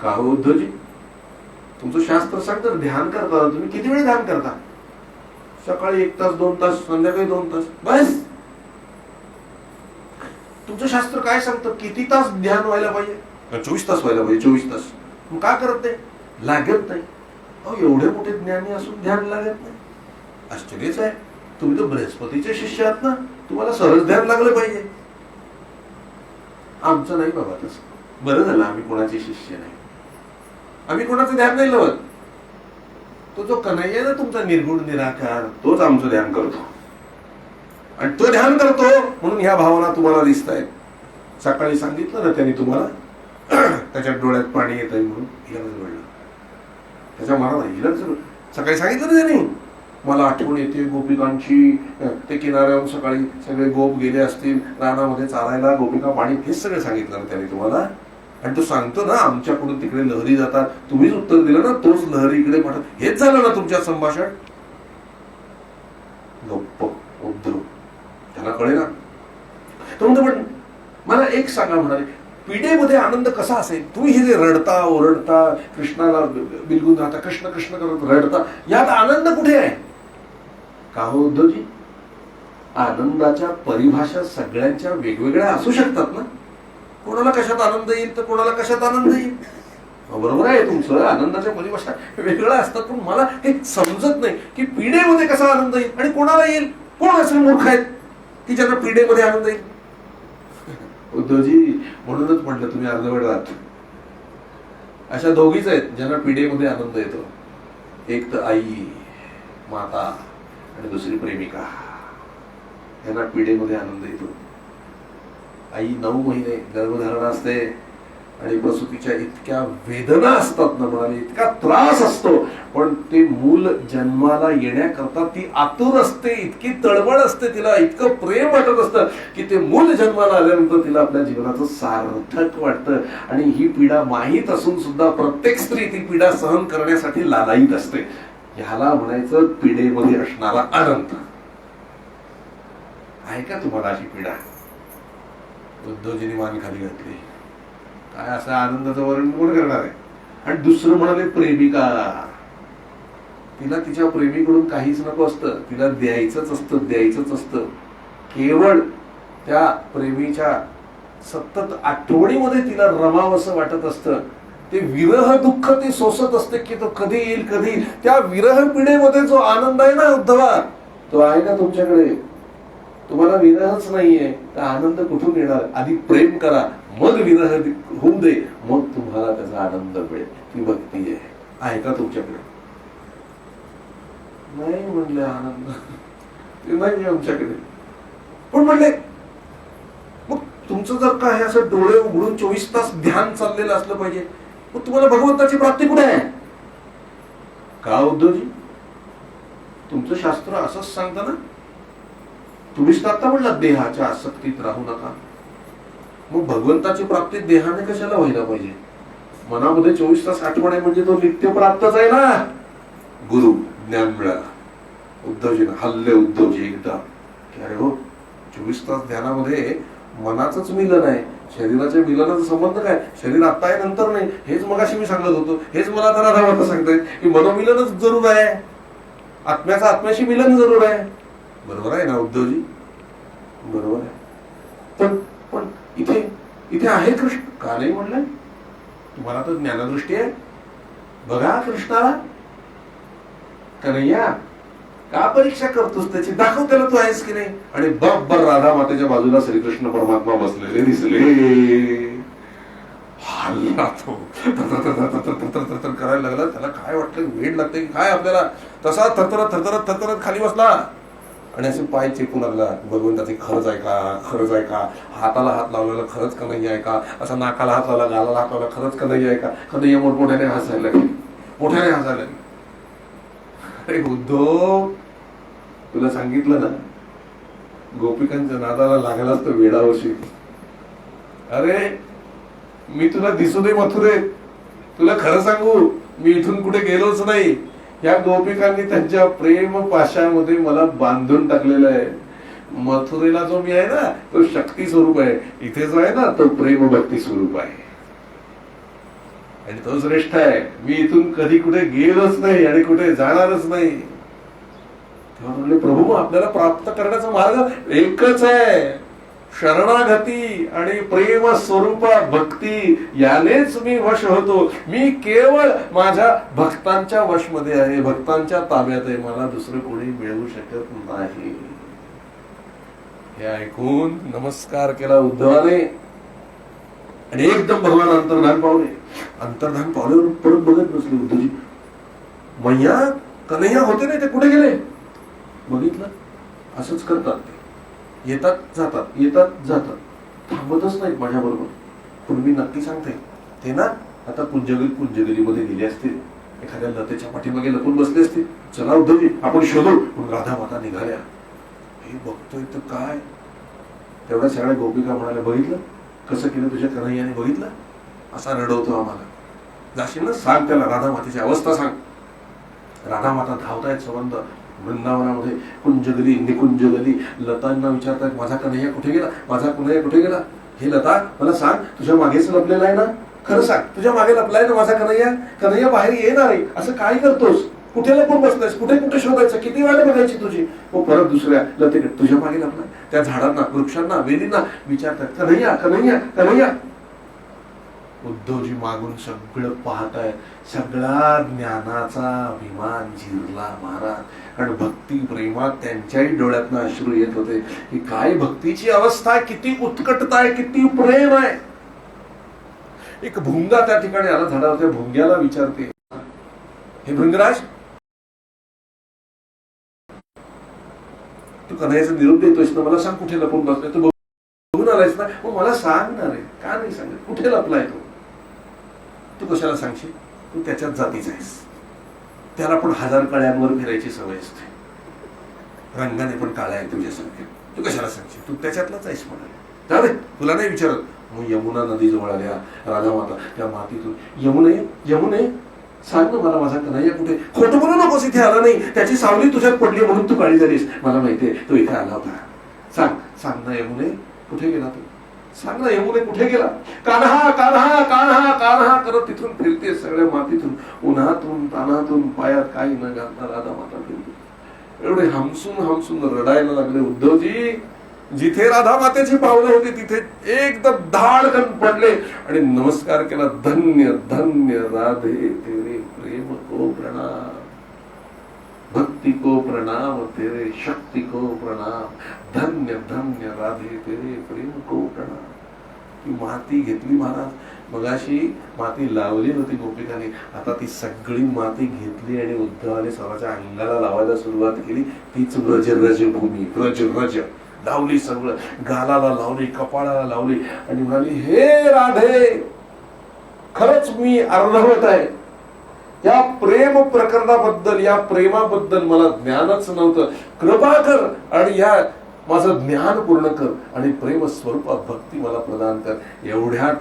का हो उद्धवजी, तुमचं शास्त्र सांगतं ध्यान करता तुम्ही. किती वेळ ध्यान करता? सकाळी 1 तास 2 तास, संध्याकाळी 2 तास, बस. तुमचं शास्त्र काय सांगतं? किती तास ध्यान व्हायला पाहिजे? 24 तास व्हायला पाहिजे. 24 तास. मग का करत नाही? लागत नाही. एवढे मोठे ज्ञानी असून ध्यान लागत नाही. आश्चर्यच आहे. तुम्ही तर बृहस्पतीचे शिष्य आहात ना, तुम्हाला सहज ध्यान लागलं पाहिजे. आमचं नाही बाबा तसं. बरं झालं आम्ही कोणाचे शिष्य नाही. आम्ही कोणाचं ध्यान नाही लावत. तो जो कन्हैया ना तुमचा निर्गुण निराकार, तोच आमचं ध्यान करतो. आणि तो ध्यान करतो म्हणून ह्या भावना तुम्हाला दिसत आहेत. सकाळी सांगितलं ना त्यांनी तुम्हाला, त्याच्या डोळ्यात पाणी येत आहे म्हणून हिलाच घडलं. त्याच्या मनाला हिलाच सकाळी सांगितलं ना त्यांनी, मला आठवण येते गोपिकांची. ते किनाऱ्यावर सकाळी सगळे गोप गेले असतील रानामध्ये चालायला, गोपिका पाणी, हेच सगळं सांगितलं ना त्यांनी तुम्हाला. आणि तो सांगतो ना आमच्याकडून तिकडे लहरी जातात, तुम्हीच उत्तर दिलं ना, तोच लहरी इकडे पाठवत. हेच झालं ना तुमच्या संभाषण. गप्प उद्धव, त्याला कळे ना. तो म्हणतो पण मला एक सांगा म्हणाले, पीडेमध्ये आनंद कसा असेल? तुम्ही हे जे रडता ओरडता, कृष्णाला बिलगून राहता, कृष्ण कृष्ण करत रडता, यात आनंद कुठे आहे? का हो उद्धवजी, आनंदाच्या परिभाषा सगळ्यांच्या वेगवेगळ्या असू शकतात ना. कोणाला कशात आनंद येईल तर कोणाला कशात आनंद येईल. बरोबर आहे तुमचं, आनंदाच्या परिभाषा वेगळ्या असतात. पण मला हे समजत नाही की पीडेमध्ये कसा आनंद येईल आणि कोणाला येईल. कोण असे मूर्ख आहेत की ज्यांना पीडेमध्ये आनंद येईल? उद्धवजी, म्हणूनच म्हटलं तुम्ही अर्धवट राहत. अशा दोघीच आहेत ज्यांना पिढेमध्ये आनंद येतो. एक तर आई माता आणि दुसरी प्रेमिका. यांना पिढेमध्ये आनंद येतो. आई 9 महिने गर्भधारणा असते आणि प्रसूतीच्या इतक्या वेदना असतात ना, म्हणाले इतका त्रास असतो, पण ते मूल जन्माला येण्याकरता ती आतुर असते, इतकी तळमळ असते तिला, इतकं प्रेम वाटत असतं की ते मूल जन्माला आल्यानंतर तिला आपल्या जीवनाचं सार्थक वाटतं. आणि ही पीडा माहीत असून सुद्धा प्रत्येक स्त्री ती पीडा सहन करण्यासाठी लालायित असते. ह्याला म्हणायचं पीडेमध्ये असणारा आनंद. आहे का तुम्हाला अशी पीडा? उद्धवजीने मान खाली घातली. काय असं आनंदाचं वर्णन कोण करणार आहे? आणि दुसरं म्हणाले प्रेमिका. तिला तिच्या प्रेमीकडून काहीच नको असतं, तिला द्यायचंच असतं. केवळ त्या प्रेमीच्या सतत आठवणीमध्ये तिला रमावंसं वाटत असतं. ते विरह दुःख ती सोसत असते की तो कधी येईल कधी. त्या विरह पिढेमध्ये जो आनंद आहे ना उद्धवा, तो आहे का तुमच्याकडे? तुम्हाला विरहच नाहीये तर आनंद कुठून येणार? आधी प्रेम करा, मग विरह होऊ दे, मग तुम्हाला त्याचा आनंद मिळेल. ती भक्ती आहे का तुमच्याकडे? नाही म्हणले आनंद ते नाही आमच्याकडे. पण म्हणले मग तुमचं जर का हे असं डोळे उघडून 24 तास ध्यान चाललेलं असलं पाहिजे, मग तुम्हाला भगवंताची प्राप्ती कुठे आहे? का उद्धवजी? तुमचं शास्त्र असंच सांगतं ना, तुम्हीच तर आता म्हणला देहाच्या आसक्तीत राहू नका. मग भगवंताची प्राप्ती देहाने कशाला व्हायला पाहिजे? मनामध्ये 24 तास आठवण आहे म्हणजे तो नित्य प्राप्तच आहे ना. गुरु ज्ञान मिळाला. उद्धवजीने हल्ले उद्धवजी एकदा की अरे हो, 24 तास ध्यानामध्ये मनाचंच मिलन आहे, शरीराच्या मिलनाचा संबंध काय? शरीर आता आहे नंतर नाही. हेच मगाशी मी सांगत होतो, हेच मला आता राधामाता सांगताय की मनोमिलनच जरूर आहे, आत्म्याचं आत्म्याशी मिलन जरूर आहे. बरोबर आहे ना उद्धवजी? बरोबर आहे. पण पण इथे आहे कृष्ण का नाही म्हणलंय? तुम्हाला तर ज्ञानदृष्टी आहे, बघा कृष्णाला. कन्हैया का परीक्षा करतोस त्याची? दाखव त्याला तू आहेस की नाही. आणि बरोबर राधा मातेच्या बाजूला श्रीकृष्ण परमात्मा बसलेले दिसले. हल्ला तो थरथर करायला लागला. त्याला काय वाटलं, वेळ लागते की काय आपल्याला? तसा थरथरत खाली बसला आणि असे पाय चेपून लागला. भगवंताचे खरंच आहे का? हाताला हात लावलेला खरंच कन्हैया आहे का? असा नाकाला हात लावला, गालाला हात लावला, खरंच कन्हैया आहे का? कन्हैया मोठमोठ्याने हसायला लागले. अरे उद्धव, तुला सांगितलं ना, गोपिकांच्या नादाला लागलाच तो वेडावशी. अरे मी तुला दिसू दे मथुरेत, तुला खरं सांगू, मी इथून कुठे गेलोच नाही. या गोपिकांनी त्यांच्या प्रेम पाशामध्ये मला बांधून टाकलेलं आहे. मथुरेला जो मी आहे ना, तो शक्ती स्वरूप आहे. इथे जो आहे ना, तो प्रेम भक्ती स्वरूप आहे आणि तो श्रेष्ठ आहे. मी इथून कधी कुठे गेलोच नाही आणि कुठे जाणारच नाही. तेव्हा म्हणले प्रभू, आपल्याला प्राप्त करण्याचा मार्ग एकच आहे, शरणागती आणि प्रेम स्वरूप भक्ती. यानेच मी वश होतो. मी केवळ माझ्या भक्तांच्या वशमध्ये आहे, भक्तांच्या ताब्यात आहे. मला दुसरं कोणी मिळवू शकत नाही. हे ऐकून नमस्कार केला उद्धवाने आणि एकदम भगवान अंतर्धान पावल्यावर परत बघत बसले उद्धवजी. मैया कन्हैया होते नाही, ते कुठे गेले? बघितलं, असंच करतात ते. येतात जातात, थांबतच नाहीत माझ्या बरोबर. पण मी नक्की सांगते, ते ना आता कुंजगलीमध्ये गेले असतील, एखाद्या लतेच्या पाठीमागे लपून बसले असतील. चला उद्धवजी, आपण शोधू. पण राधा माता निघाल्या. हे बघतोय तर काय, तेवढ्या सगळ्या गोपिका म्हणाल्या, बघितलं कसं केलं तुझ्या कन्हैयाने? बघितलं, असा रडवतो आम्हाला. जाशील ना, सांग त्याला, राधा मातेची अवस्था सांग. राधा माता धावतायत संबंध वृंदावनामध्ये, कुंजगली निकुंजगली. लतांना विचारतायत, माझा कन्हैया कुठे गेला? हे लता, मला सांग, तुझ्या मागेच लपलेला आहे ना? खरं सांग, तुझ्या मागे लपलाय ना माझा कन्हैया बाहेर येणार आहे. असं काय करतोस? कुठे लपून बसलायस? कुठे शोधायचं? किती वेळा बघायची तुझी? मग परत दुसऱ्या लतेकडे, तुझ्या मागे लपलाय. त्या झाडांना, वृक्षांना, वेलींना विचारतात, कन्हैया. उद्धवजी मागून सगळं पाहताय. सगळा ज्ञानाचा अभिमान झिरला महाराज. कारण भक्ती प्रेमात त्यांच्याही डोळ्यातनं अश्रू येत होते की काय भक्तीची अवस्था आहे, किती उत्कटता आहे, किती प्रेम आहे. एक भुंगा त्या ठिकाणी आला झाडावर. त्या भुंग्याला विचारते, हे भृंगराज, तू कन्हैयाचा निरोप देतोयस ना, मला सांग कुठे लपून बसतोय? तू बघून आलायस ना, मग मला सांग ना रे, का नाही सांगत? कुठे लपलाय तू कशाला सांगशील? तू त्याच्यात जातीच आहेस. त्याला पण 1000 कळ्यांवर फिरायची सवय असते, रंगाने पण काळा आहे तुझ्यासारखे. तू कशाला सांगशील? तू त्याच्यातलाच आहेस म्हणाले. जा रे, तुला नाही विचारत. मग यमुना नदी जवळ आल्या राधा माता. त्या मातीतून, यमुने सांग ना मला, माझा कन्हैया कुठे? खोटं बोलू नकोस, इथे आला नाही, त्याची सावली तुझ्यात पडली म्हणून तू काळी झालीस. मला माहितीये तो इथे आला होता. सांग ना यमुने, कुठे गेला तू? सांग ना यमुने, कुठे गेला? कान्हा कान्हा कान्हा कान्हा करत तिथून फिरते, सगळ्या मातीतून, उन्हातून तानातून, पायात काही न घालता राधा माता फिरते. एवढे हमसून रडायला लागले उद्धवजी. जिथे राधा मातेची पावलं होती तिथे एकदम धाडकन पडले आणि नमस्कार केला. धन्य धन्य राधे तेरे प्रेम को प्रणाम, भक्ति को प्रणाम, तेरे शक्ति को प्रणाम, धन्य धन्य राधे तेरे प्रेम को प्रणाम. ती माती घेतली महाराज. मगाशी माती लावली होती गोपिकाने, आता ती सगळी माती घेतली आणि उद्धवाने स्वतःच्या अंगाला लावायला सुरुवात केली. तीच व्रज भूमी, व्रज लावली, सगळं गालाला लावली, कपाळाला लावली आणि म्हणाली, हे राधे, खरंच मी अर्धवट आहे. या प्रेम प्रकरणाबद्दल, या प्रेमाबद्दल मला ज्ञानच नव्हतं. कृपा कर आणि या माझं ज्ञान पूर्ण कर आणि प्रेम स्वरूपात भक्ती मला प्रदान कर. एवढ्यात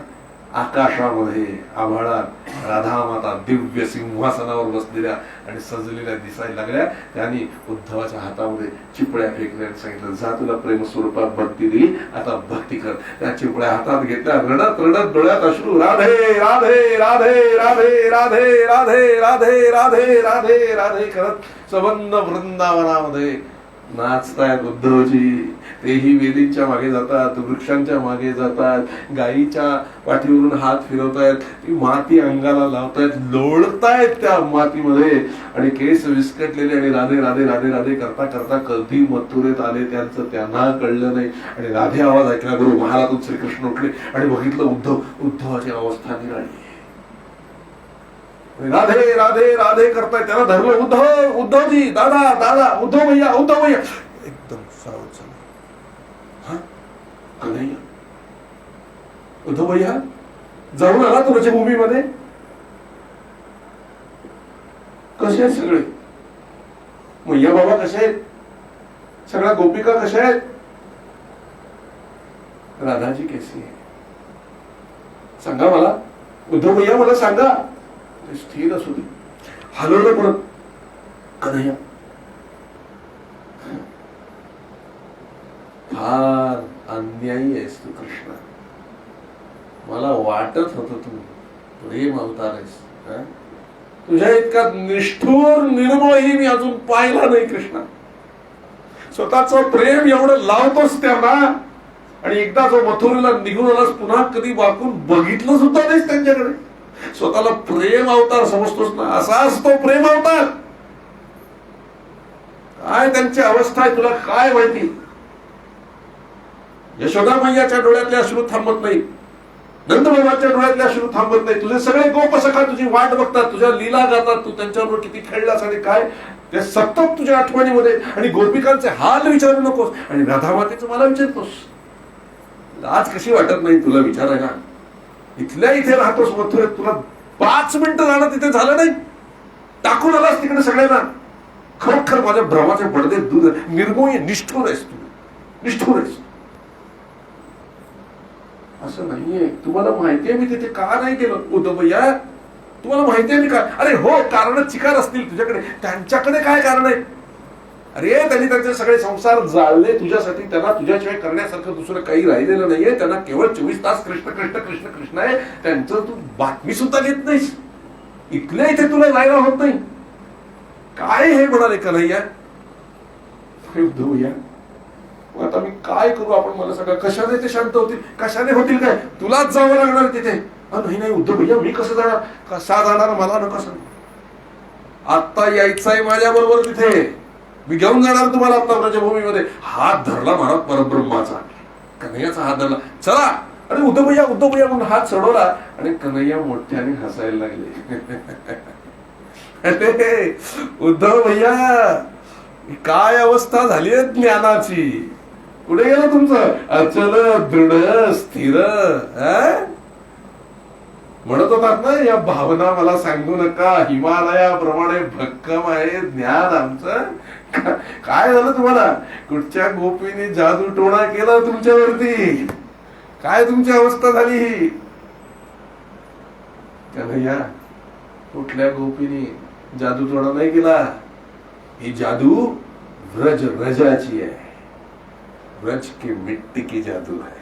आकाशामध्ये आभाळात राधा माता दिव्य सिंहासनावर बसलेल्या आणि सजलेल्या दिसायला लागल्या. त्यांनी उद्धवाच्या हातामध्ये चिपळ्या फेकल्या आणि सांगितलं, जा, तुला प्रेम स्वरूपात भक्ती दिली, आता भक्ती कर. त्या चिपळ्या हातात घेतल्या, रडत रडत डोळ्यात अश्रू, राधे राधे राधे राधे राधे राधे राधे राधे राधे राधे करत संबंध वृंदावनामध्ये नाचतायत उद्धवजी. तेही वेदींच्या मागे जातात, वृक्षांच्या मागे जातात, गायीच्या पाठीवरून हात फिरवतायत, ती माती अंगाला लावतायत, लोळतायत त्या मातीमध्ये आणि केस विस्कटलेले आणि राधे राधे राधे राधे करता करता कधी मथुरेत आले त्यांचं त्यांना कळलं नाही. आणि राधे आवाज ऐकला, गुरु महारातून श्रीकृष्ण उठले आणि बघितलं उद्धवाची अवस्था निराळी. राधे राधे राधे करताय, त्याला धरलं, उद्धवजी, दादा दादा, उद्धव भैया एकदम सावध झाला. हा कन्हैया, उद्धव भैया जाऊन आला तू रजभूमीमध्ये? कसे आहेत सगळे? मैया बाबा कसे आहेत? सगळ्या गोपिका कशा आहेत? राधाजी कैसी आहे? सांगा मला उद्धव भैया, मला सांगा. स्थिर असू दे. हलवलं परत. कन्हैया, फार अन्यायी आहेस तू कृष्णा. मला वाटत होतं तू प्रेम अवतार आहेस. तुझ्या इतका निष्ठुर निर्मळही मी अजून पाहिला नाही कृष्णा. स्वतःच प्रेम एवढं लावतोस त्यांना आणि एकदा जो मथुरेला निघून आलास, पुन्हा कधी वाकून बघितलं सुद्धा नाहीस त्यांच्याकडे. स्वतःला प्रेम अवतार समजतोस ना, असा असतो प्रेम अवतार. काय त्यांची अवस्था आहे तुला काय माहिती? यशोदा मैयाच्या डोळ्यातले अश्रू थांबत नाही, नंदबाबाच्या डोळ्यातले अश्रू थांबत नाही. तुझे सगळे गोप सखा तुझी वाट बघतात, तुझ्या लीला गातात, तू त्यांच्याबरोबर किती खेळलास आणि काय ते सतत तुझ्या आठवणीमध्ये. आणि गोपिकांचे हाल विचारू नकोस आणि राधा मातेचं मला विचारतोस. लाज कशी वाटत नाही तुला विचारायला? इथल्या इथे राहतोस मथुरेत, तुला 5 मिनिटं जाणं तिथे झालं नाही, टाकून आलास तिकडे सगळ्यांना. खरोखर माझ्या भ्रमाचे पडदे दूर. निर्मोही निष्ठुर आहेस तू, निष्ठुर आहेस. असं नाहीये. तुम्हाला माहितीये मी तिथे का नाही गेलो उद्धव भैया? तुम्हाला माहितीये मी का? अरे हो, कारण चिकार असतील तुझ्याकडे, त्यांच्याकडे काय कारण आहे? अरे त्यांनी त्यांचे सगळे संसार जाळले तुझ्यासाठी. त्यांना तुझ्याशिवाय करण्यासारखं दुसरं काही राहिलेलं नाहीये. त्यांना केवळ 24 तास कृष्ण कृष्ण कृष्ण कृष्ण आहे. त्यांचं तू बातमी सुद्धा घेत नाहीस. इथल्या इथे तुला जायला होत नाही. काय हे म्हणाले कन्हैया? उद्धव भैया, आता मी काय करू? आपण मला सगळं कशाने ते शांत होतील? कशाने होतील? काय तुलाच जावं लागणार तिथे? नाही उद्धव भैया, मी कसं जाणार? कसा जाणार? मला नका सांग. आता यायचंय माझ्या बरोबर तिथे. मी घेऊन जाणार तुम्हाला आता व्रजभूमीमध्ये. हात धरला महाराज परब्रह्माचा, कन्हैयाचा हात धरला. चला आणि उद्धव भैया म्हणून हात चढवला आणि कन्हैया मोठ्याने हसायला लागले. अरे उद्धव भैया, काय अवस्था झाली आहे ज्ञानाची. कुठे गेलं तुमचं अचल दृढ स्थिर? म्हणत होतात ना, या भावना मला सांगू नका, हिमालयाप्रमाणे भक्कम आहे ज्ञान आमचं. काय झालं तुम्हाला? कुठच्या गोपीने जादू टोणा केला तुमच्यावरती? काय तुमची अवस्था झाली ही? कन्हैया, कुठल्या गोपीने जादू टोणा नाही केला. ही जादू व्रज रजाची आहे. व्रज की मिट्टी की जादू आहे.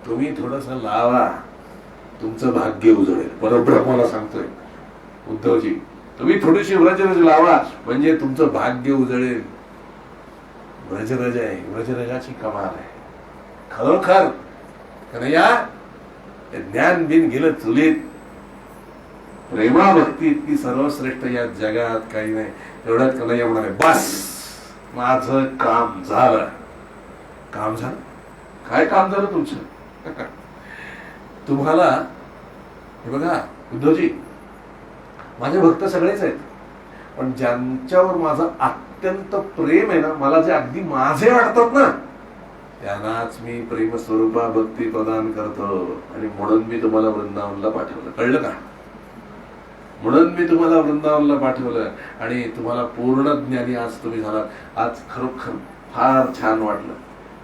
तुम्ही थोडस लावा, तुमचं भाग्य उजळेल. परब्रह्माला सांगतोय उद्धवजी, तुम्ही थोडीशी व्रजरज लावा म्हणजे तुमचं भाग्य उजळेल. व्रजरज आहे, व्रजरजाची कमाल आहे खरोखर. कन्हैया, ज्ञान बिन गेलं चुलीत. प्रेमा भक्ती इतकी सर्वश्रेष्ठ या जगात काही नाही. एवढ्यात कन्हैया म्हणाले, बस माझं काम झालं. काम झालं? काय काम झालं तुमचं? तुम्हाला हे बघा उद्धवजी, माझे भक्त सगळेच आहेत, पण ज्यांच्यावर माझं अत्यंत प्रेम आहे ना, मला जे अगदी माझे वाटतात ना, त्यांनाच मी प्रेम स्वरूपा भक्ती प्रदान करतो. आणि म्हणून मी तुम्हाला वृंदावनला पाठवलं. कळलं का? म्हणून मी तुम्हाला वृंदावनला पाठवलं आणि तुम्हाला पूर्ण ज्ञानी आज तुम्ही झालात. आज खरोखर फार छान वाटलं.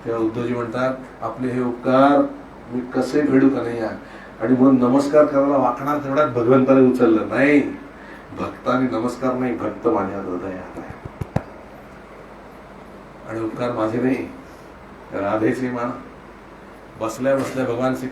तेव्हा उद्धवजी म्हणतात, आपले हे उपकार मी कसे फेडू कन्हैया. आणि म्हणून नमस्कार करायला वाकणार तेवढ्यात भगवंताने उचललं. नाही, भक्ताने नमस्कार नाही, भक्त माझ्या हृदयात आहे. आणि उपकार माझे नाही, राधेचे मान. बसल्या बसल्या भगवान श्री